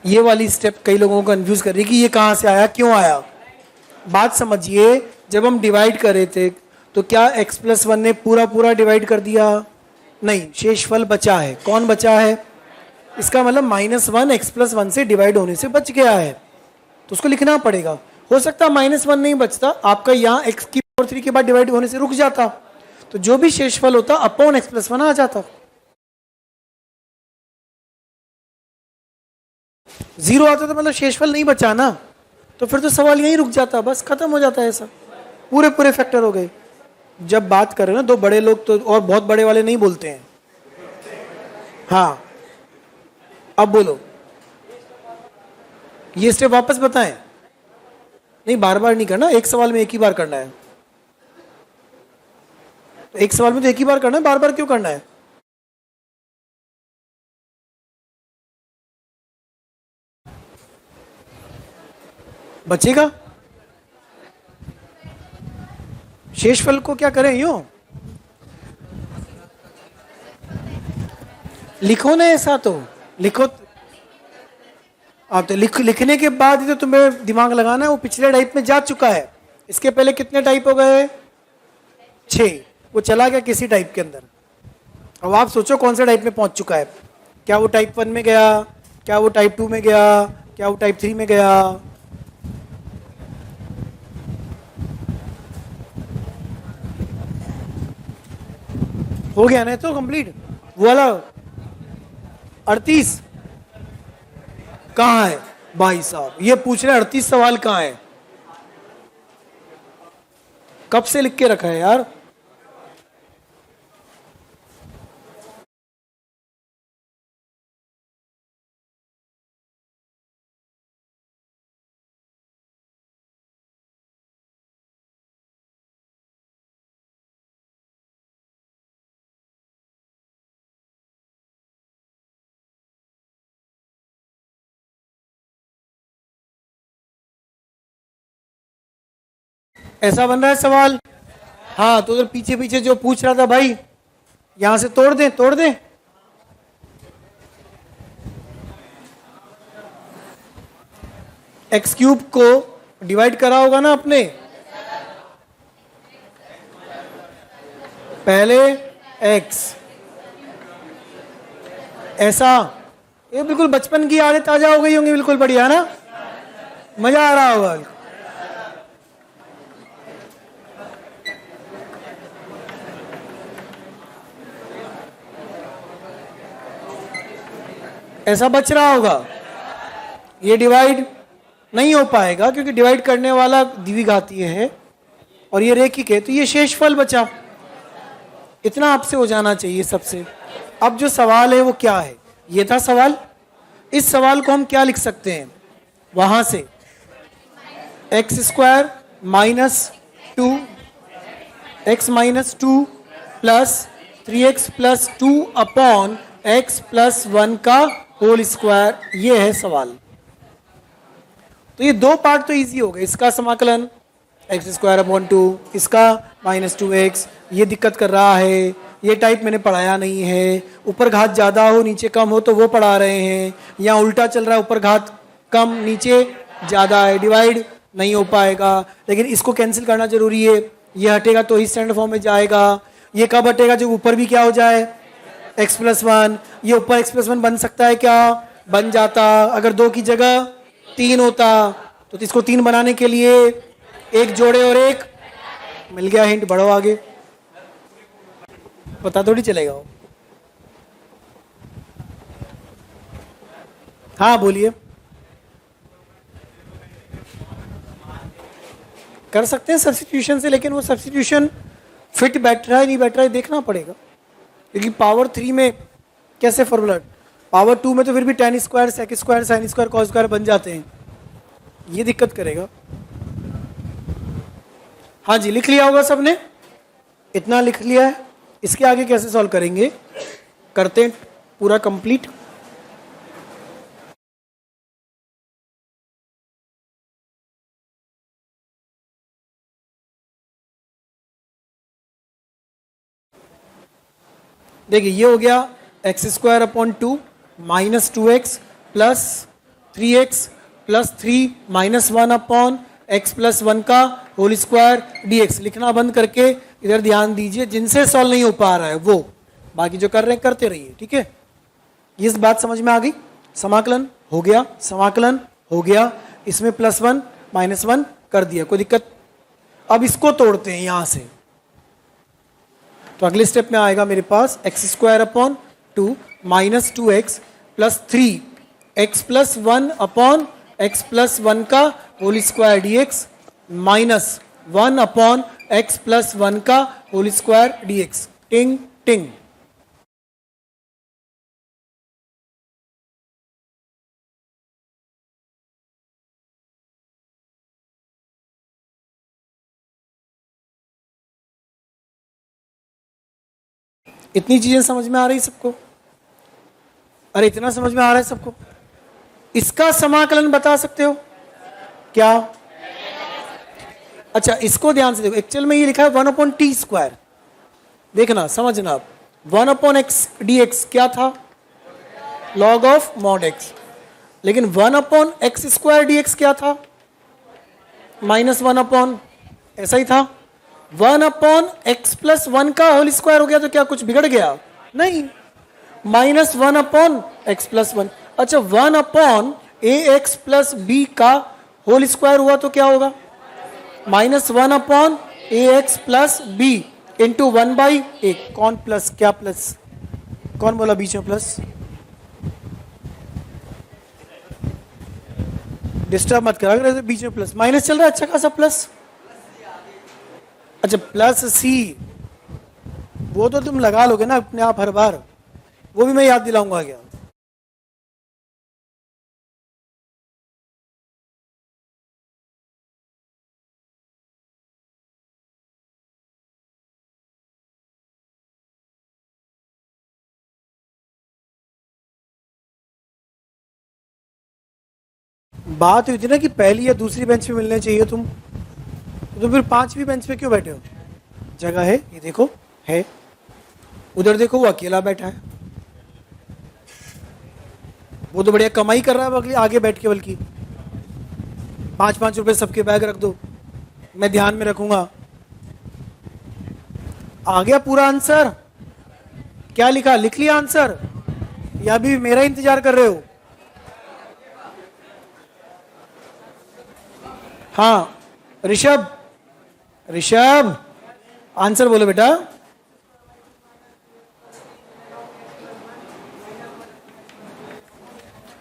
ये वाली स्टेप कई लोगों को कंफ्यूज कर रही है कि ये कहां से आया, क्यों आया। बात समझिए, जब हम डिवाइड कर रहे थे तो क्या x प्लस 1 ने पूरा डिवाइड कर दिया? नहीं, शेषफल बचा है। कौन बचा है? इसका मतलब -1 x प्लस 1 से डिवाइड होने से बच गया है, तो उसको लिखना पड़ेगा। हो सकता -1 नहीं बचता, आपका यहाँ x की पावर 3 के बाद डिवाइड होने से रुक जाता, तो जो भी शेषफल होता अपॉन x प्लस 1 आ जाता। 0 आता तो मतलब शेषफल नहीं बचा ना, तो फिर तो सवाल यहीं रुक जाता, बस खत्म हो जाता है। ऐसा पूरे फैक्टर हो गए। जब बात करें ना, दो बड़े लोग तो और बहुत बड़े वाले नहीं बोलते हैं। हाँ अब बोलो, ये स्टेप वापस बताएं। नहीं बार बार नहीं करना, एक सवाल में एक ही बार करना है। एक सवाल में तो एक ही बार करना है, बार बार क्यों करना है? बचेगा शेषफल को क्या करें, यूं लिखो ना, ऐसा तो लिखो आप तो लिखने के बाद ही तो तुम्हें दिमाग लगाना है। वो पिछले टाइप में जा चुका है, इसके पहले कितने टाइप हो गए? 6। वो चला गया किसी टाइप के अंदर। अब आप सोचो कौन से टाइप में पहुंच चुका है। क्या वो टाइप 1 में गया, क्या वो टाइप 2 में गया, क्या वो टाइप 3 में गया? हो गया ना तो कंप्लीट। वो वाला 38 कहाँ है भाई साहब? ये पूछ रहे 38 सवाल कहाँ है? कब से लिख के रखा है यार? ऐसा बन रहा है सवाल? हाँ तो उधर पीछे पीछे जो पूछ रहा था भाई, यहां से तोड़ दें, तोड़ दें। एक्स क्यूब को डिवाइड करा होगा ना आपने, पहले एक्स ऐसा। ये बिल्कुल बचपन की यादें ताजा हो गई होंगी, बिल्कुल बढ़िया ना, मजा आ रहा होगा। ऐसा बच रहा होगा। ये डिवाइड नहीं हो पाएगा क्योंकि डिवाइड करने वाला द्विघातीय है और ये रेखिक है, तो ये शेषफल बचा। इतना आपसे हो जाना चाहिए सबसे। अब जो सवाल है वो क्या है? ये था सवाल। इस सवाल को हम क्या लिख सकते हैं? वहां से x square minus 2 x minus 2 plus 3x plus 2 upon X plus 1 का होल स्क्वायर, ये है सवाल। तो ये दो पार्ट तो इजी हो गए। इसका समाकलन एक्स स्क्वायर अपॉन 2, इसका माइनस 2x। ये दिक्कत कर रहा है, ये टाइप मैंने पढ़ाया नहीं है। ऊपर घात ज़्यादा हो नीचे कम हो तो वो पढ़ा रहे हैं, यहाँ उल्टा चल रहा है, ऊपर घात कम नीचे ज़्यादा है, डिवाइड नहीं हो पाएगा। लेकिन इसको कैंसिल करना जरूरी है, ये हटेगा तो ही स्टैंडर्ड फॉर्म में जाएगा। ये कब हटेगा? जब ऊपर भी क्या हो जाए, x प्लस 1। ये ऊपर x प्लस 1 बन सकता है क्या? बन जाता। अगर 2 की जगह 3 होता तो इसको 3 बनाने के लिए एक जोड़े और एक मिल गया। हिंट, बढ़ो आगे, पता थोड़ी चलेगा वो। हाँ बोलिए। कर सकते हैं सब्स्टिट्यूशन से, लेकिन वो सब्स्टिट्यूशन फिट बैठ रहा है नहीं बैठ रहा है देखना पड़ेगा। क्योंकि पावर 3 में कैसे फॉर्मूला, पावर 2 में तो फिर भी tan square sec square sine square cos square बन जाते हैं, ये दिक्कत करेगा। हाँ जी, लिख लिया होगा सबने, इतना लिख लिया है। इसके आगे कैसे सॉल्व करेंगे, करते हैं पूरा कंप्लीट। देखिए ये हो गया x square upon 2 minus 2x plus 3x plus 3 minus 1 upon X plus 1 का होल स्क्वायर dx। लिखना बंद करके इधर ध्यान दीजिए, जिनसे सॉल्व नहीं हो पा रहा है वो, बाकी जो कर रहे हैं करते रहिए, ठीक है। ये इस बात समझ में आ गई। समाकलन हो गया, समाकलन हो गया, इसमें प्लस 1 माइनस 1 कर दिया, कोई दिक्कत। अब इसको तोड़ते हैं यहां से, तो अगले स्टेप में आएगा मेरे पास X square upon 2 minus 2x plus 3x plus 1 upon X plus 1 का whole square dx minus 1 upon X plus 1 का होल स्क्वायर dx। टिंग टिंग। इतनी चीजें समझ में आ रही सबको? अरे इतना समझ में आ रहा है सबको? इसका समाकलन बता सकते हो क्या? अच्छा इसको ध्यान से देखो, एक्चुअल में ये लिखा है 1/t²। देखना समझना आप, 1/x dx क्या था? log of mod x। लेकिन 1/x² dx क्या था? -1/, ऐसा ही था। 1/x+1 का होल स्क्वायर हो गया तो क्या कुछ बिगड़ गया? नहीं, -1/x+1। अच्छा 1/ax+b का होल स्क्वायर हुआ तो क्या होगा? -1/ax+b into 1/a। कौन प्लस, क्या प्लस? कौन बोला बीच में प्लस? डिस्टर्ब मत करा, अगर बीच में प्लस माइनस चल रहा है, अच्छा खासा प्लस। अच्छा प्लस सी, वो तो तुम लगा लोगे ना अपने आप हर बार, वो भी मैं याद दिलाऊंगा क्या? बात हुई थी ना कि पहली या दूसरी बेंच पे मिलने चाहिए तुम, तो फिर पांचवी बेंच पे क्यों बैठे हो? जगह है, ये देखो है। उधर देखो वो अकेला बैठा है, वो तो बढ़िया कमाई कर रहा है बल्कि आगे बैठ के, बल्कि 5-5 रुपए सबके बैग रख दो, मैं ध्यान में रखूंगा। आ गया पूरा आंसर? क्या लिखा, लिख लिया आंसर या अभी मेरा इंतजार कर रहे हो? हाँ ऋषभ, ऋषभ आंसर बोलो बेटा।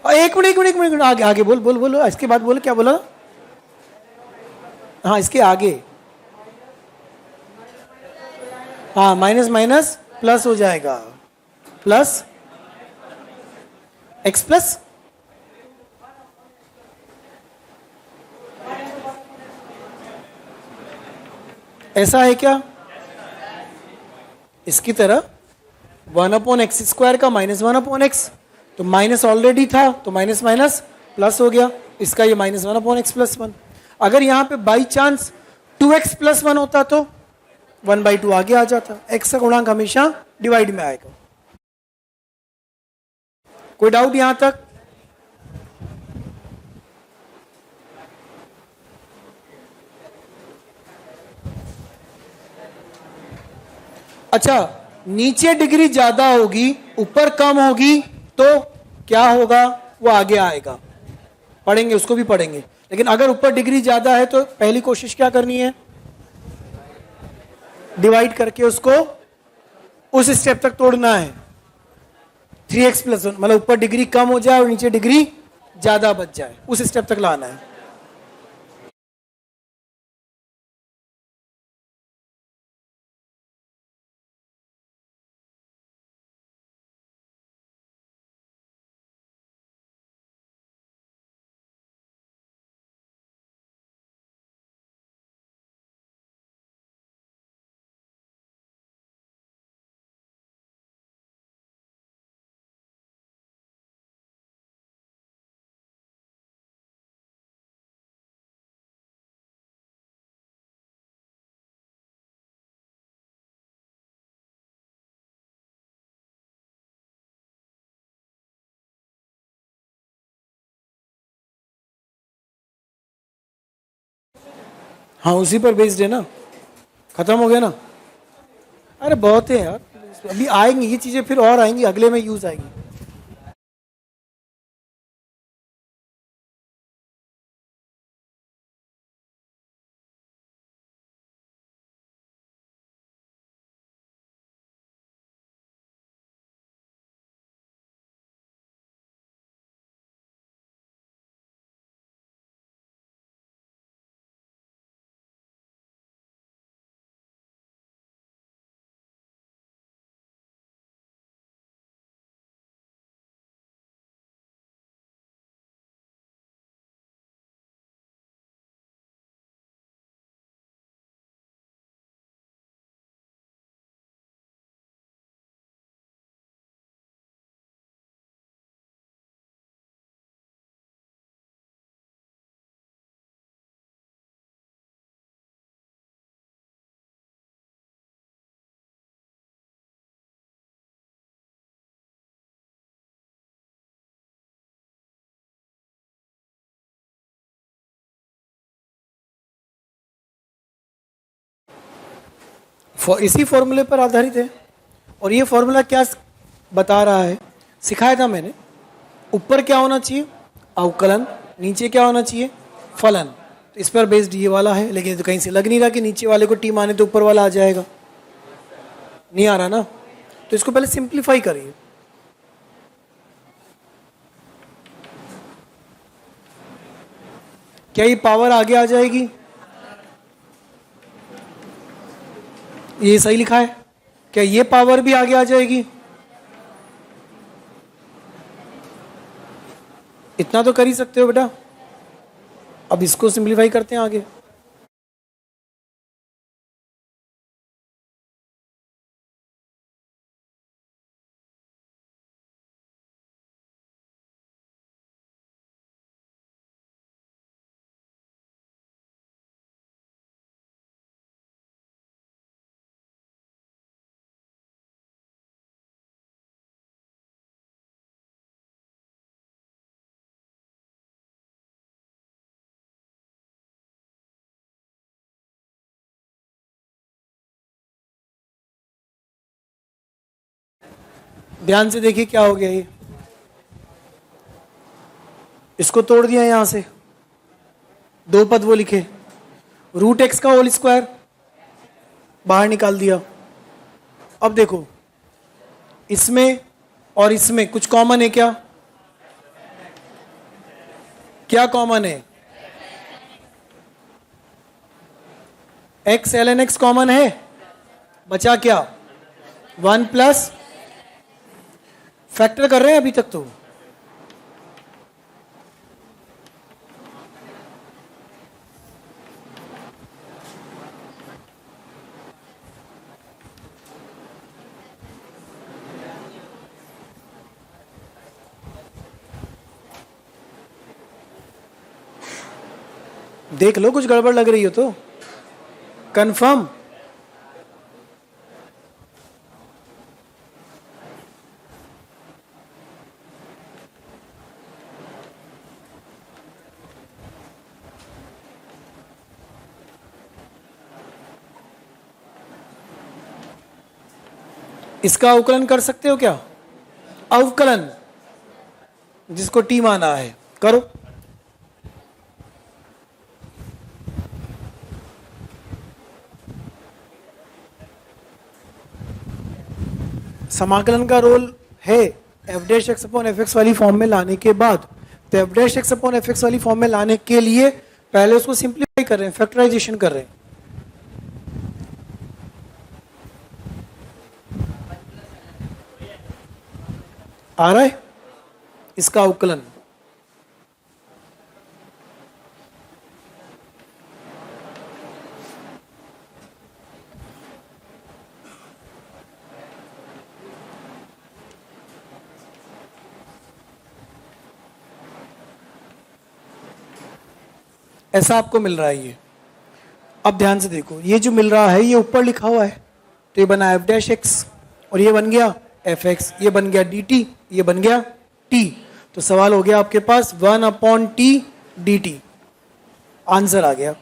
एक मिनट एक मिनट एक मिनट, आगे आगे बोल बोल बोलो, इसके बाद बोलो, क्या बोला? हाँ इसके आगे, हाँ माइनस माइनस प्लस हो जाएगा, प्लस एक्स प्लस, ऐसा है क्या? इसकी तरह 1/x² का -1/x, तो माइनस ऑलरेडी था तो माइनस माइनस प्लस हो गया, इसका ये -1/x+1। अगर यहां पे बाई चांस 2x+1 होता तो 1/2 आगे आ जाता। x का गुणांक हमेशा डिवाइड में आएगा। कोई डाउट यहां तक? अच्छा नीचे डिग्री ज्यादा होगी ऊपर कम होगी तो क्या होगा, वो आगे आएगा, पढ़ेंगे उसको भी पढ़ेंगे। लेकिन अगर ऊपर डिग्री ज्यादा है तो पहली कोशिश क्या करनी है? डिवाइड करके उसको उस स्टेप तक तोड़ना है। 3x+1 मतलब ऊपर डिग्री कम हो जाए और नीचे डिग्री ज्यादा बच जाए, उस स्टेप तक लाना है। हाँ उसी पर बेस्ड है ना, खत्म हो गया ना। अरे बहुत है यार, अभी आएंगी ये चीजें, फिर और आएंगी, अगले में यूज आएगी। इसी फॉर्मूले पर आधारित है। और ये फॉर्मूला क्या बता रहा है, सिखाया था मैंने। ऊपर क्या होना चाहिए, अवकलन, नीचे क्या होना चाहिए, फलन। तो इस पर बेस्ड ये वाला है, लेकिन तो कहीं से लग नहीं रहा कि नीचे वाले को टी माने तो ऊपर वाला आ जाएगा, नहीं आ रहा ना। तो इसको पहले सिंप्लीफाई करिए। क्या ये पावर आगे आ जाएगी, ये सही लिखा है, क्या ये पावर भी आगे आ जाएगी? इतना तो कर ही सकते हो बेटा। अब इसको सिंप्लीफाई करते हैं आगे। ध्यान से देखिए क्या हो गया ये, इसको तोड़ दिया यहां से, दो पद वो लिखे, रूट एक्स का होल स्क्वायर बाहर निकाल दिया। अब देखो इसमें और इसमें कुछ कॉमन है क्या, क्या कॉमन है, एक्स ln x कॉमन है, बचा क्या, 1 प्लस, फैक्टर कर रहे हैं अभी तक तो, देख लो कुछ गड़बड़ लग रही हो तो कंफर्म। इसका अवकलन कर सकते हो क्या, अवकलन जिसको टी माना है, करो। समाकलन का रोल है F dash x upon F x वाली फॉर्म में लाने के बाद। तो F dash x upon F x वाली फॉर्म में लाने के लिए पहले उसको सिंप्लीफाई कर रहे हैं, फैक्टराइजेशन कर रहे हैं। आ रहा है इसका अवकलन, ऐसा आपको मिल रहा है ये। अब ध्यान से देखो, ये जो मिल रहा है ये ऊपर लिखा हुआ है, तो ये बना एफ डैश एक्स और ये बन गया एफ एक्स, ये बन गया डी टी, ये बन गया टी। तो सवाल हो गया आपके पास 1 upon T D T, answer आ गया।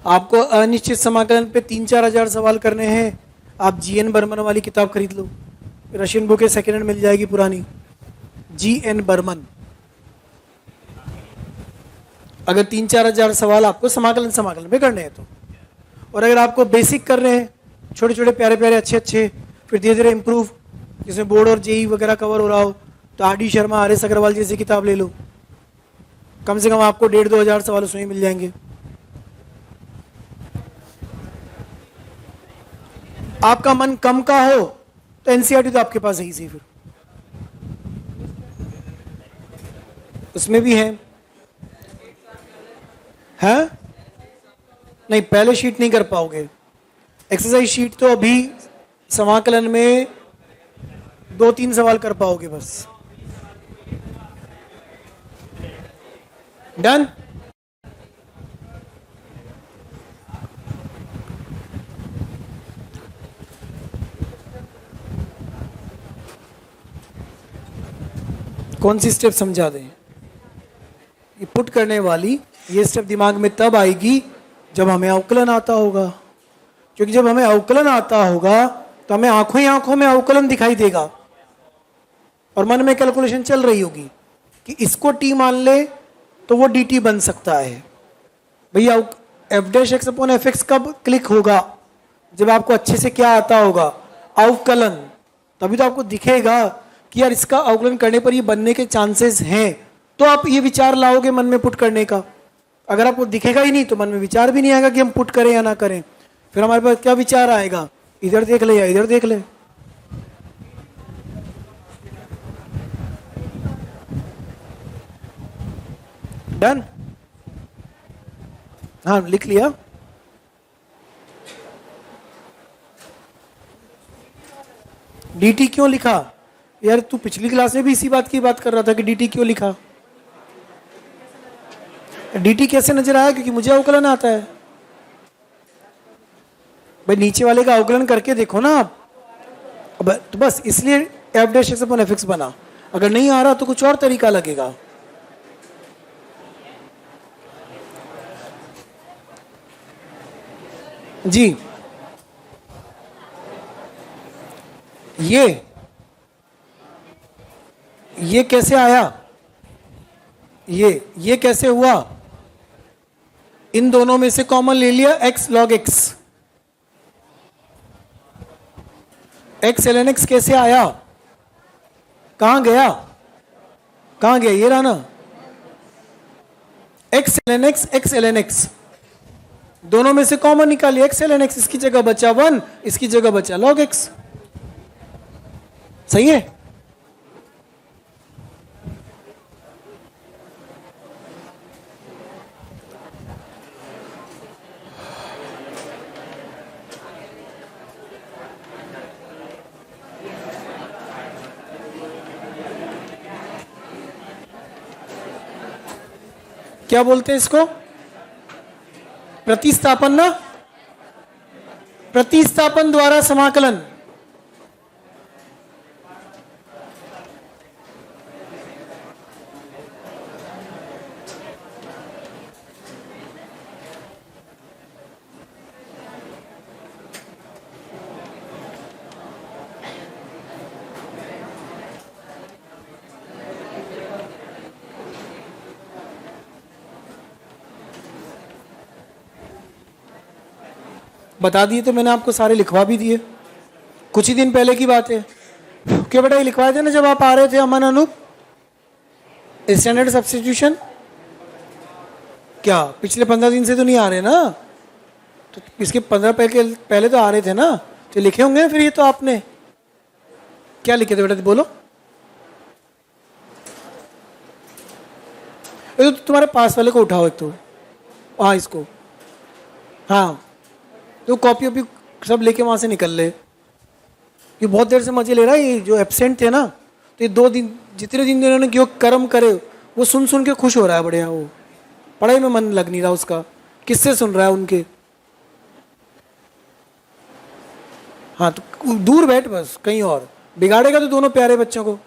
आपको अनिश्चित समाकलन पे 3-4 हजार सवाल करने हैं, आप जीएन बर्मन वाली किताब खरीद लो, रशियन बुक है, सेकेंड हैंड मिल जाएगी पुरानी, जीएन बर्मन। अगर 3-4 हजार सवाल आपको समाकलन पे करने हैं तो, और अगर आपको बेसिक कर रहे हैं, छोटे छोटे प्यारे प्यारे अच्छे अच्छे, फिर धीरे धीरे इंप्रूव, जिसमें बोर्ड और जेई वगैरह कवर हो रहा हो, तो R D Sharma, R S Agarwal जैसी किताब ले लो, कम से कम आपको 1.5-2 हजार सवाल उसमें मिल जाएंगे। आपका मन कम का हो तो एनसीईआरटी तो आपके पास है ही, फिर उसमें भी है। नहीं, पहले शीट नहीं कर पाओगे, एक्सरसाइज शीट तो अभी समाकलन में 2-3 सवाल कर पाओगे बस। डन। कौन सी स्टेप समझा दें? ये पुट करने वाली ये स्टेप दिमाग में तब आएगी जब हमें अवकलन आता होगा, क्योंकि जब हमें अवकलन आता होगा तो हमें आंखों ही आंखों में अवकलन दिखाई देगा और मन में कैलकुलेशन चल रही होगी कि इसको टी मान ले तो वो डी टी बन सकता है। भैया F dash x upon F x कब क्लिक होगा? जब आपको अच्छे से क्या आता होगा? अवकलन। तभी तो आपको दिखेगा कि यार इसका अवकलन करने पर ये बनने के चांसेस हैं, तो आप ये विचार लाओगे मन में पुट करने का। अगर आपको दिखेगा ही नहीं तो मन में विचार भी नहीं आएगा कि हम पुट करें या ना करें। फिर हमारे पास क्या विचार आएगा? इधर देख ले या इधर देख ले। डन? हाँ, लिख लिया। dt क्यों लिखा? यार तू पिछली क्लास में भी इसी बात की बात कर रहा था कि dt क्यों लिखा। dt कैसे नजर आया? क्योंकि मुझे अवकलन आता है। भाई नीचे वाले का अवकलन करके देखो ना आप। अब तो बस इसलिए F dash x upon F x बना। अगर नहीं आ रहा तो कुछ और तरीका लगेगा। जी, ये कैसे आया? ये कैसे हुआ? इन दोनों में से कॉमन ले लिया x log x। x ln x कैसे आया? कहां गया? कहां गया? ये रहा ना, x ln x, x ln x। दोनों में से कॉमन निकालिए x ln x। इसकी जगह बचा 1, इसकी जगह बचा log x। सही है? क्या बोलते हैं इसको? प्रतिस्थापन ना? प्रतिस्थापन द्वारा समाकलन। बता दिए तो मैंने आपको, सारे लिखवा भी दिए। कुछ ही दिन पहले की बात है। क्या बेटा ये लिखवाए थे ना जब आप आ रहे थे अमन अनूप, स्टैंडर्ड सब्स्टिट्यूशन? क्या पिछले 15 दिन से तो नहीं आ रहे ना? तो इसके 15 पहले तो आ रहे थे ना, तो लिखे होंगे। फिर ये तो आपने क्या लिखे थे बेटा, बोलो। तो तुम्हारे पास वाले को उठाओ एक तो, हाँ इसको, हाँ तो कॉपी वॉपी सब लेके वहां से निकल ले। ये बहुत देर से मजे ले रहा है। ये जो एब्सेंट थे ना, तो ये 2 दिन, जितने दिन इन्होंने जो कर्म करे वो सुन सुन के खुश हो रहा है बढ़िया। वो पढ़ाई में मन लग नहीं रहा उसका। किससे सुन रहा है? उनके। हाँ तो दूर बैठ बस, कहीं और बिगाड़ेगा तो दोनों प्यारे बच्चों को।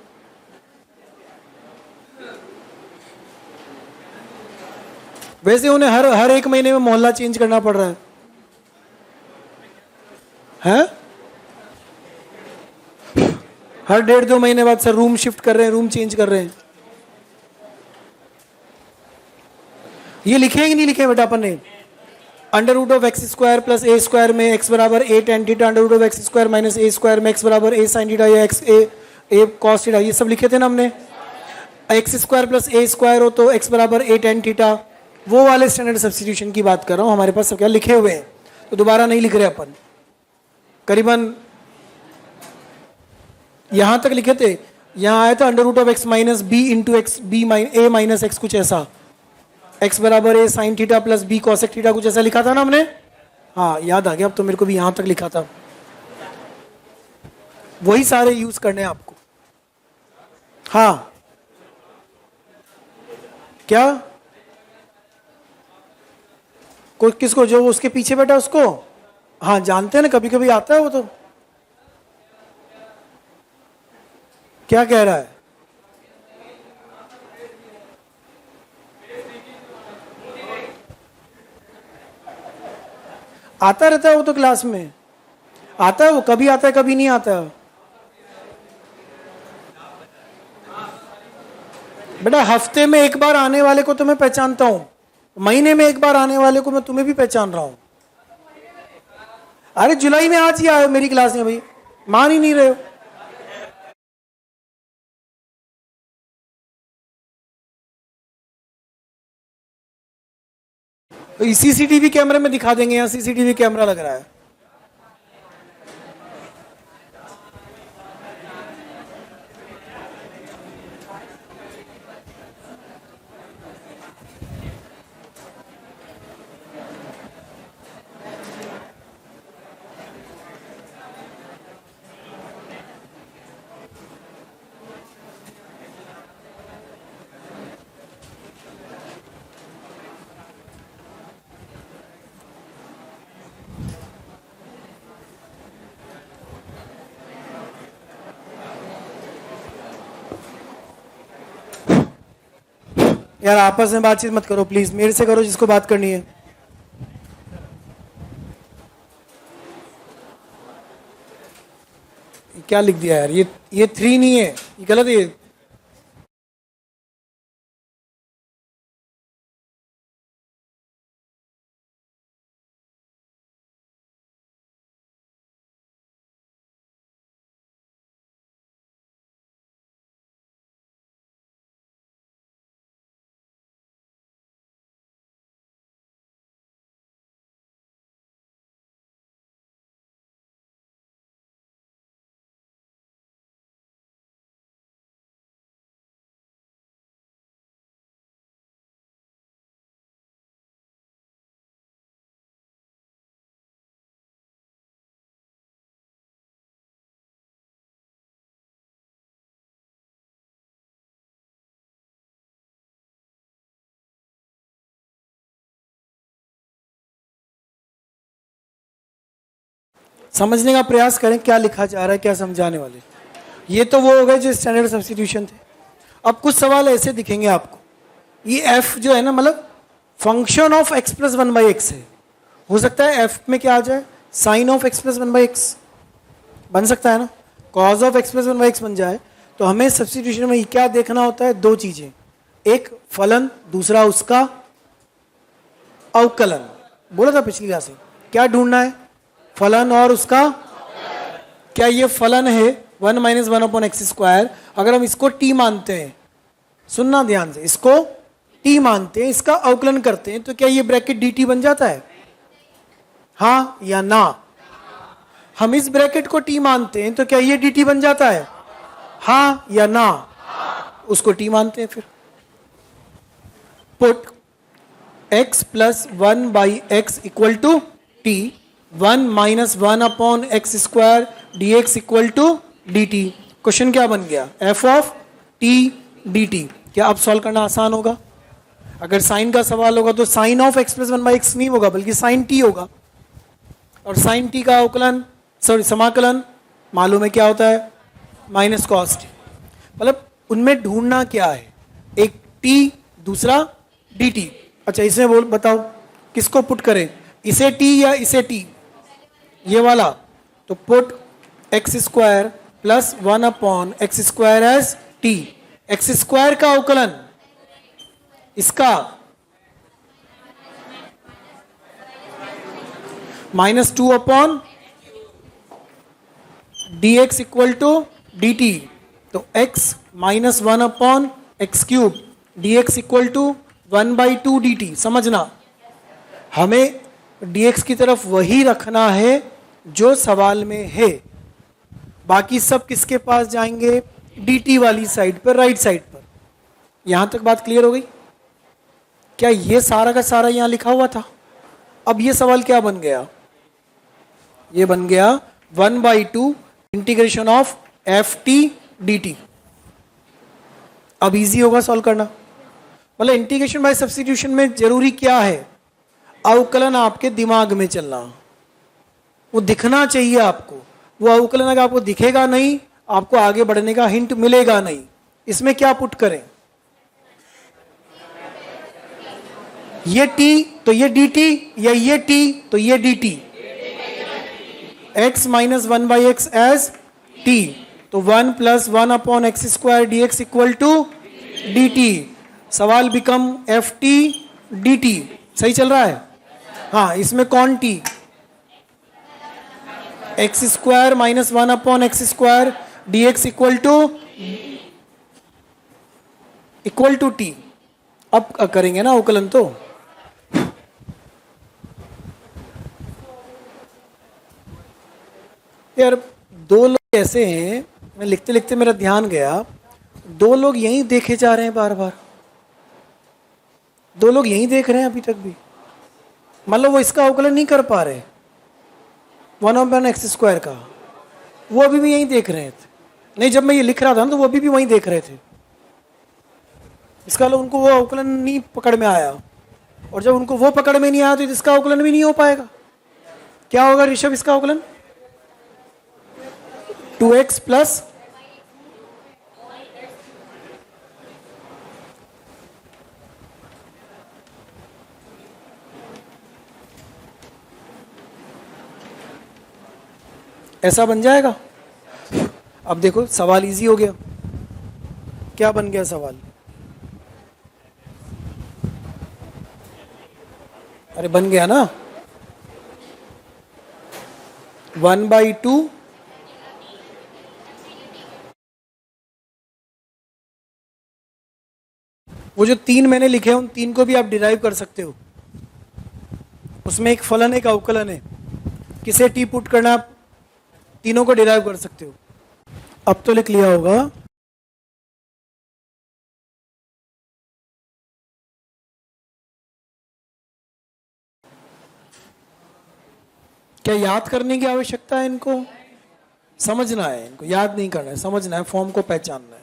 वैसे उन्हें हर 1 महीने में मोहल्ला चेंज करना पड़ रहा है। हैं? हर 1.5-2 महीने बाद सर रूम शिफ्ट कर रहे हैं, रूम चेंज कर रहे हैं। ये लिखे कि नहीं लिखे बेटा अपन ने? Under root of X square plus A square में एक्स बराबर A tan theta, under root of X square minus A square में एक्स बराबर ए साइन थीटा या एक्स ए कॉस थीटा, ये सब लिखे थे ना हमने। X square plus A square हो तो एक्स बराबर ए टेन थीटा। वो वाले स्टैंडर्ड सब्स्टिट्यूशन की बात कर रहा हूँ। हमारे पास सब क्या लिखे हुए हैं, तो दोबारा नहीं लिख रहे अपन। करीबन यहां तक लिखे थे। यहां आया था under root of x minus B into X B A minus X, कुछ ऐसा। एक्स बराबर A sine theta plus B cosec theta, कुछ ऐसा लिखा था ना हमने। हाँ याद आ गया अब तो, मेरे को भी यहां तक लिखा था। वही सारे यूज करने हैं आपको। हाँ क्या? कोई किसको? जो उसके पीछे बैठा उसको? हाँ जानते हैं ना, कभी कभी आता है वो। तो क्या कह रहा है? आता रहता है वो तो क्लास में आता है, वो कभी आता है कभी नहीं आता। बेटा हफ्ते में एक बार आने वाले को तो मैं पहचानता हूं, महीने में एक बार आने वाले को मैं तुम्हें भी पहचान रहा हूं। अरे जुलाई में आज ही आए मेरी क्लास में, भाई मान ही नहीं रहे हो। तो सीसीटीवी कैमरे में दिखा देंगे, यहाँ सीसीटीवी कैमरा लग रहा है। यार आपस में बातचीत मत करो प्लीज, मेरे से करो जिसको बात करनी है। क्या लिख दिया यार, ये 3 नहीं है, ये गलत है। समझने का प्रयास करें क्या लिखा जा रहा है, क्या समझाने वाले। ये तो वो हो गए जो स्टैंडर्ड सब्स्टिट्यूशन थे। अब कुछ सवाल ऐसे दिखेंगे आपको, ये एफ जो है ना, मतलब function of x plus 1/x है। हो सकता है एफ में क्या आ जाए, sign of x plus 1/x बन सकता है ना, cause of x plus 1/x बन जाए। तो हमें सब्स्टिट्यूशन में क्या देखना होता है, 2 चीजें, एक फलन, दूसरा उसका अवकलन। बोला था पिछली क्लास में, क्या ढूंढना है, फलन और उसका। क्या ये फलन है 1 - 1/x²। अगर हम इसको t मानते हैं, सुनना ध्यान से, इसको t मानते हैं, इसका अवकलन करते हैं, तो क्या ये ब्रैकेट dt बन जाता है, हाँ या ना। हम इस ब्रैकेट को t मानते हैं, तो क्या ये dt बन जाता है, हाँ या ना। उसको t मानते हैं, फिर put x + 1/x = t, 1 - 1/x² dx = dt। Question क्या बन गया, f ऑफ t dt। क्या अब सॉल्व करना आसान होगा। अगर साइन का सवाल होगा तो साइन ऑफ x + 1/x नहीं होगा, बल्कि साइन t होगा। और साइन t का अवकलन, सॉरी समाकलन मालूम है क्या होता है, माइनस कॉस t। मतलब उनमें ढूंढना क्या है, एक t दूसरा dt। अच्छा इसमें बोल बताओ किसको पुट करें, इसे t या इसे t, ये वाला। तो put x² + 1/x² as t। x² का अवकलन, इसका -2/dx = dt। तो x - 1/x³ dx = 1/2 dt। समझना, हमें dx की तरफ वही रखना है जो सवाल में है, बाकी सब किसके पास जाएंगे, dt वाली साइड पर, राइट साइड पर। यहां तक बात क्लियर हो गई। क्या ये सारा का सारा यहां लिखा हुआ था। अब ये सवाल क्या बन गया, ये बन गया 1/2 इंटीग्रेशन ऑफ ft dt। अब इजी होगा सॉल्व करना। मतलब इंटीग्रेशन बाय सब्स्टिट्यूशन में जरूरी क्या है, अवकलन आपके दिमाग में चलना, वो दिखना चाहिए आपको। वो अवकलन अगर आपको दिखेगा नहीं, आपको आगे बढ़ने का हिंट मिलेगा नहीं। इसमें क्या पुट करें, ये t तो ये dt, या ये t तो ये dt। x minus 1/x as t, तो 1 plus 1/x² dx equal to dt। सवाल बिकम ft dt। सही चल रहा है? हाँ, इसमें कौन t? x² minus 1/x² dx equal to t। अब करेंगे ना अवकलन तो। यार दो लोग ऐसे हैं, मैं लिखते लिखते मेरा ध्यान गया, दो लोग यहीं देखे जा रहे हैं बार बार, दो लोग यहीं देख रहे हैं अभी तक भी। मतलब वो इसका अवकलन नहीं कर पा रहे 1/x² का, वो अभी भी यहीं देख रहे थे। नहीं, जब मैं ये लिख रहा था ना तो वो अभी भी वहीं देख रहे थे। इसका उनको वो अवकलन नहीं पकड़ में आया, और जब उनको वो पकड़ में नहीं आया तो इसका अवकलन भी नहीं हो पाएगा। क्या होगा ऋषभ इसका अवकलन? 2x प्लस ऐसा बन जाएगा। अब देखो सवाल इजी हो गया। क्या बन गया सवाल? अरे बन गया ना, 1/2 वो जो 3 मैंने लिखे हैं उन 3 को भी आप डिराइव कर सकते हो। उसमें एक फलन एक अवकलन है, किसे टी पुट करना आप तीनों को डिराइव कर सकते हो। अब तो लिख लिया होगा। क्या याद करने की आवश्यकता है? इनको समझना है, इनको याद नहीं करना है, समझना है, फॉर्म को पहचानना है।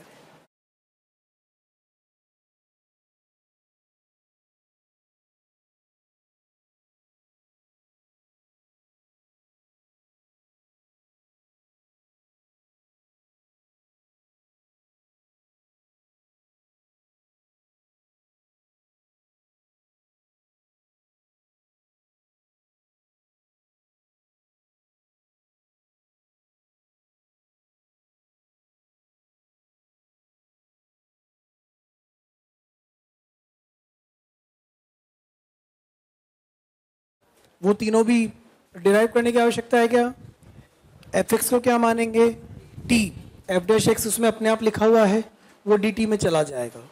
वो तीनों भी डिराइव करने की आवश्यकता है क्या? एफ एक्स को क्या मानेंगे? टी। एफ डैश एक्स उसमें अपने आप लिखा हुआ है, वो डी टी में चला जाएगा।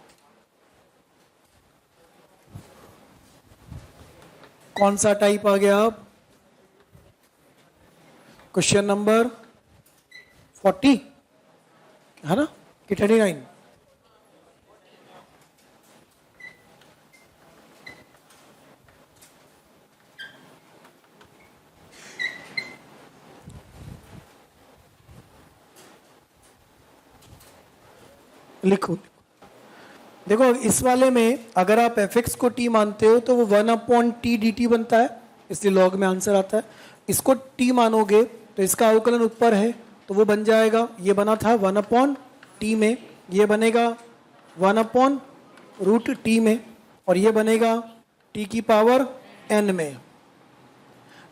कौन सा टाइप आ गया अब? क्वेश्चन नंबर 40 है ना कि 39? लिखो। देखो इस वाले में अगर आप fx को t मानते हो तो वो 1/t dt बनता है, इसलिए लॉग में आंसर आता है। इसको t मानोगे तो इसका अवकलन ऊपर है तो वो बन जाएगा, ये बना था 1/t में, ये बनेगा 1/√t में, और ये बनेगा t की पावर n में।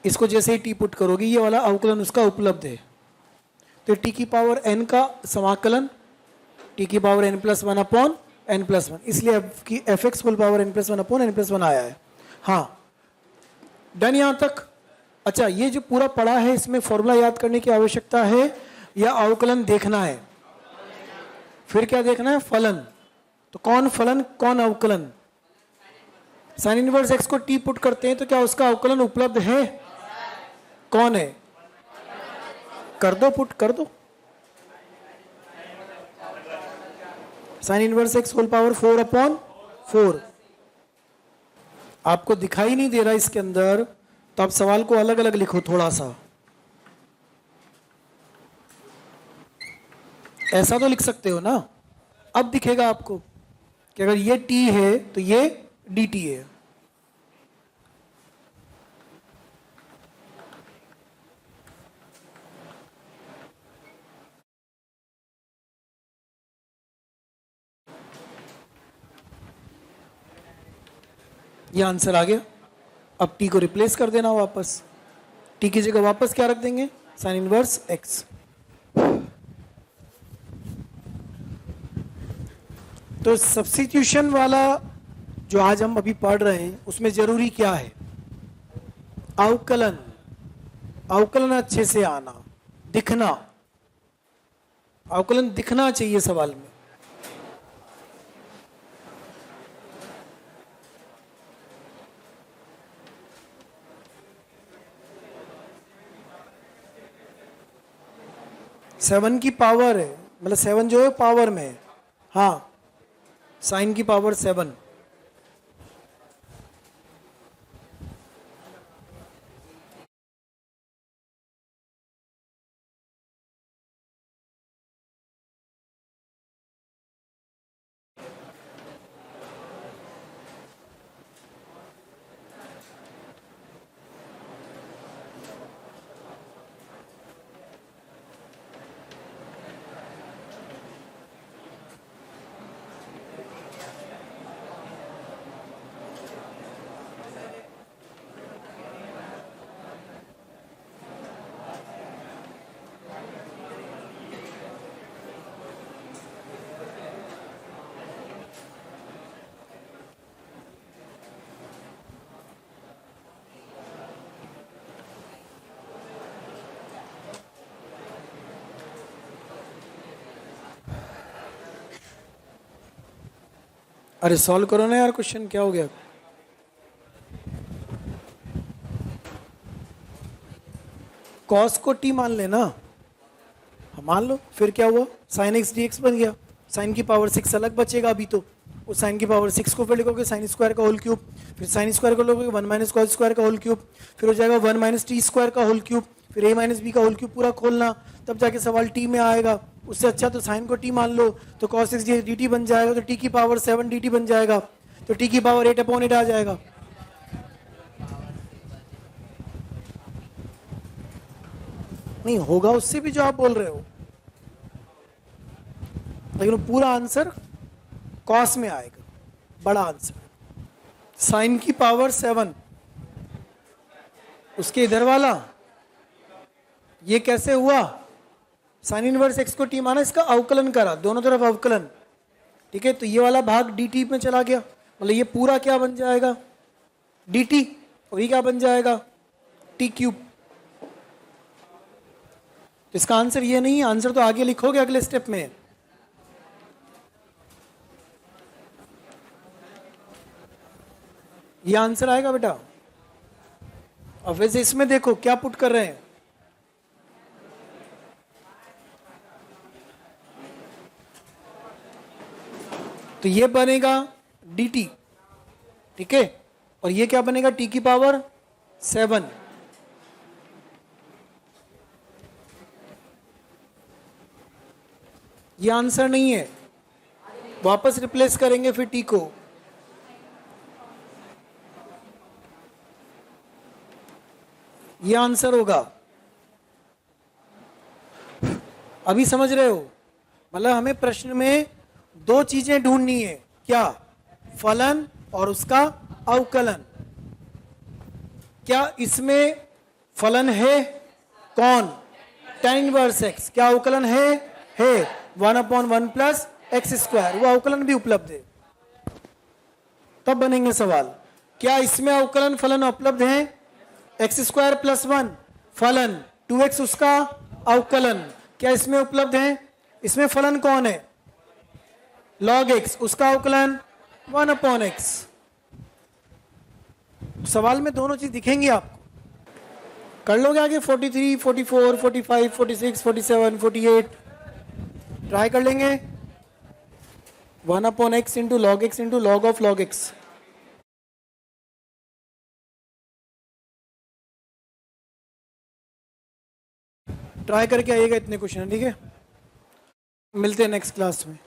इसको जैसे ही t पुट करोगे ये वाला अवकलन उसका उपलब्ध है, तो t की पावर n का समाकलन t की पावर n+1/n+1, इसलिए F x whole power n+1/n+1 आया है। हाँ डन यहाँ तक? अच्छा, ये जो पूरा पढ़ा है इसमें फॉर्मूला याद करने की आवश्यकता है या अवकलन देखना है? फिर क्या देखना है? फलन। तो कौन फलन कौन अवकलन? साइन इनवर्स एक्स को टी पुट करते हैं तो क्या उसका अवकलन उपलब्ध है? कौन है? कर दो, पुट कर दो। Sine inverse x whole power 4/4। आपको दिखाई नहीं दे रहा इसके अंदर, तो आप सवाल को अलग अलग लिखो थोड़ा सा। ऐसा तो लिख सकते हो ना। अब दिखेगा आपको कि अगर ये t है तो ये dt है। ये आंसर आ गया। अब t को रिप्लेस कर देना वापस। t की जगह वापस क्या रख देंगे? Sign inverse x. तो सब्स्टिट्यूशन वाला जो आज हम अभी पढ़ रहे हैं उसमें जरूरी क्या है? अवकलन। अवकलन अच्छे से आना, दिखना, अवकलन दिखना चाहिए सवाल में। सेवन की पावर है, मतलब सेवन जो है पावर में है। हाँ, साइन की पावर 7। अरे सॉल्व करो ना यार क्वेश्चन, क्या हो गया? कॉस को टी मान लेना। मान लो, फिर क्या हुआ? साइन एक्स डी एक्स बन गया। साइन की पावर 6 अलग बचेगा अभी तो। उस साइन की पावर 6 को फिर लिखोगे साइन स्क्वायर का होल क्यूब, फिर साइन स्क्वायर को लोगे 1 माइनस कॉस स्क्वायर का होल क्यूब, फिर हो जाएगा 1 माइनस टी स्क्वायर का होल क्यूब, फिर ए माइनस बी का होल क्यूब पूरा खोलना, तब जाके सवाल टी में आएगा। उससे अच्छा तो साइन को टी मान लो, तो कॉस एक्स डी टी बन जाएगा, तो टी की पावर 7 डी टी बन जाएगा, तो टी की पावर 8/8 आ जाएगा। नहीं होगा उससे भी जो आप बोल रहे हो, लेकिन पूरा आंसर कॉस में आएगा, बड़ा आंसर। साइन की पावर 7, उसके इधर वाला ये कैसे हुआ? साइन इनवर्स एक्स को टी माना, इसका अवकलन करा, दोनों तरफ अवकलन, ठीक है। तो ये वाला भाग डी टी में चला गया, मतलब ये पूरा क्या बन जाएगा? डी टी, और ये क्या बन जाएगा? T cube. तो इसका आंसर ये नहीं, आंसर तो आगे लिखोगे अगले स्टेप में। ये आंसर आएगा बेटा। अब वैसे इसमें देखो क्या पुट कर रहे हैं, तो ये बनेगा dt, ठीक है, और ये क्या बनेगा? t की पावर 7। ये आंसर नहीं है, वापस रिप्लेस करेंगे फिर t को। ये आंसर होगा। अभी समझ रहे हो? मतलब हमें प्रश्न में दो चीजें ढूंढनी है, क्या? फलन और उसका अवकलन। क्या इसमें फलन है? कौन? tan inverse x। क्या अवकलन है? 1/1 प्लस एक्स स्क्वायर, वो अवकलन भी उपलब्ध है। तब बनेंगे सवाल। क्या इसमें अवकलन फलन उपलब्ध है? एक्स स्क्वायर प्लस 1 फलन, 2x उसका अवकलन, क्या इसमें उपलब्ध है? इसमें फलन कौन है? log x, उसका अवकलन 1/x। सवाल में दोनों चीज दिखेंगी आपको। कर लोगे आगे 43, 44, 45, 46, 47, 48, ट्राई कर लेंगे। 1/x into log x into log of log x. Try करके आइएगा इतने क्वेश्चन, ठीक है। मिलते हैं नेक्स्ट क्लास में।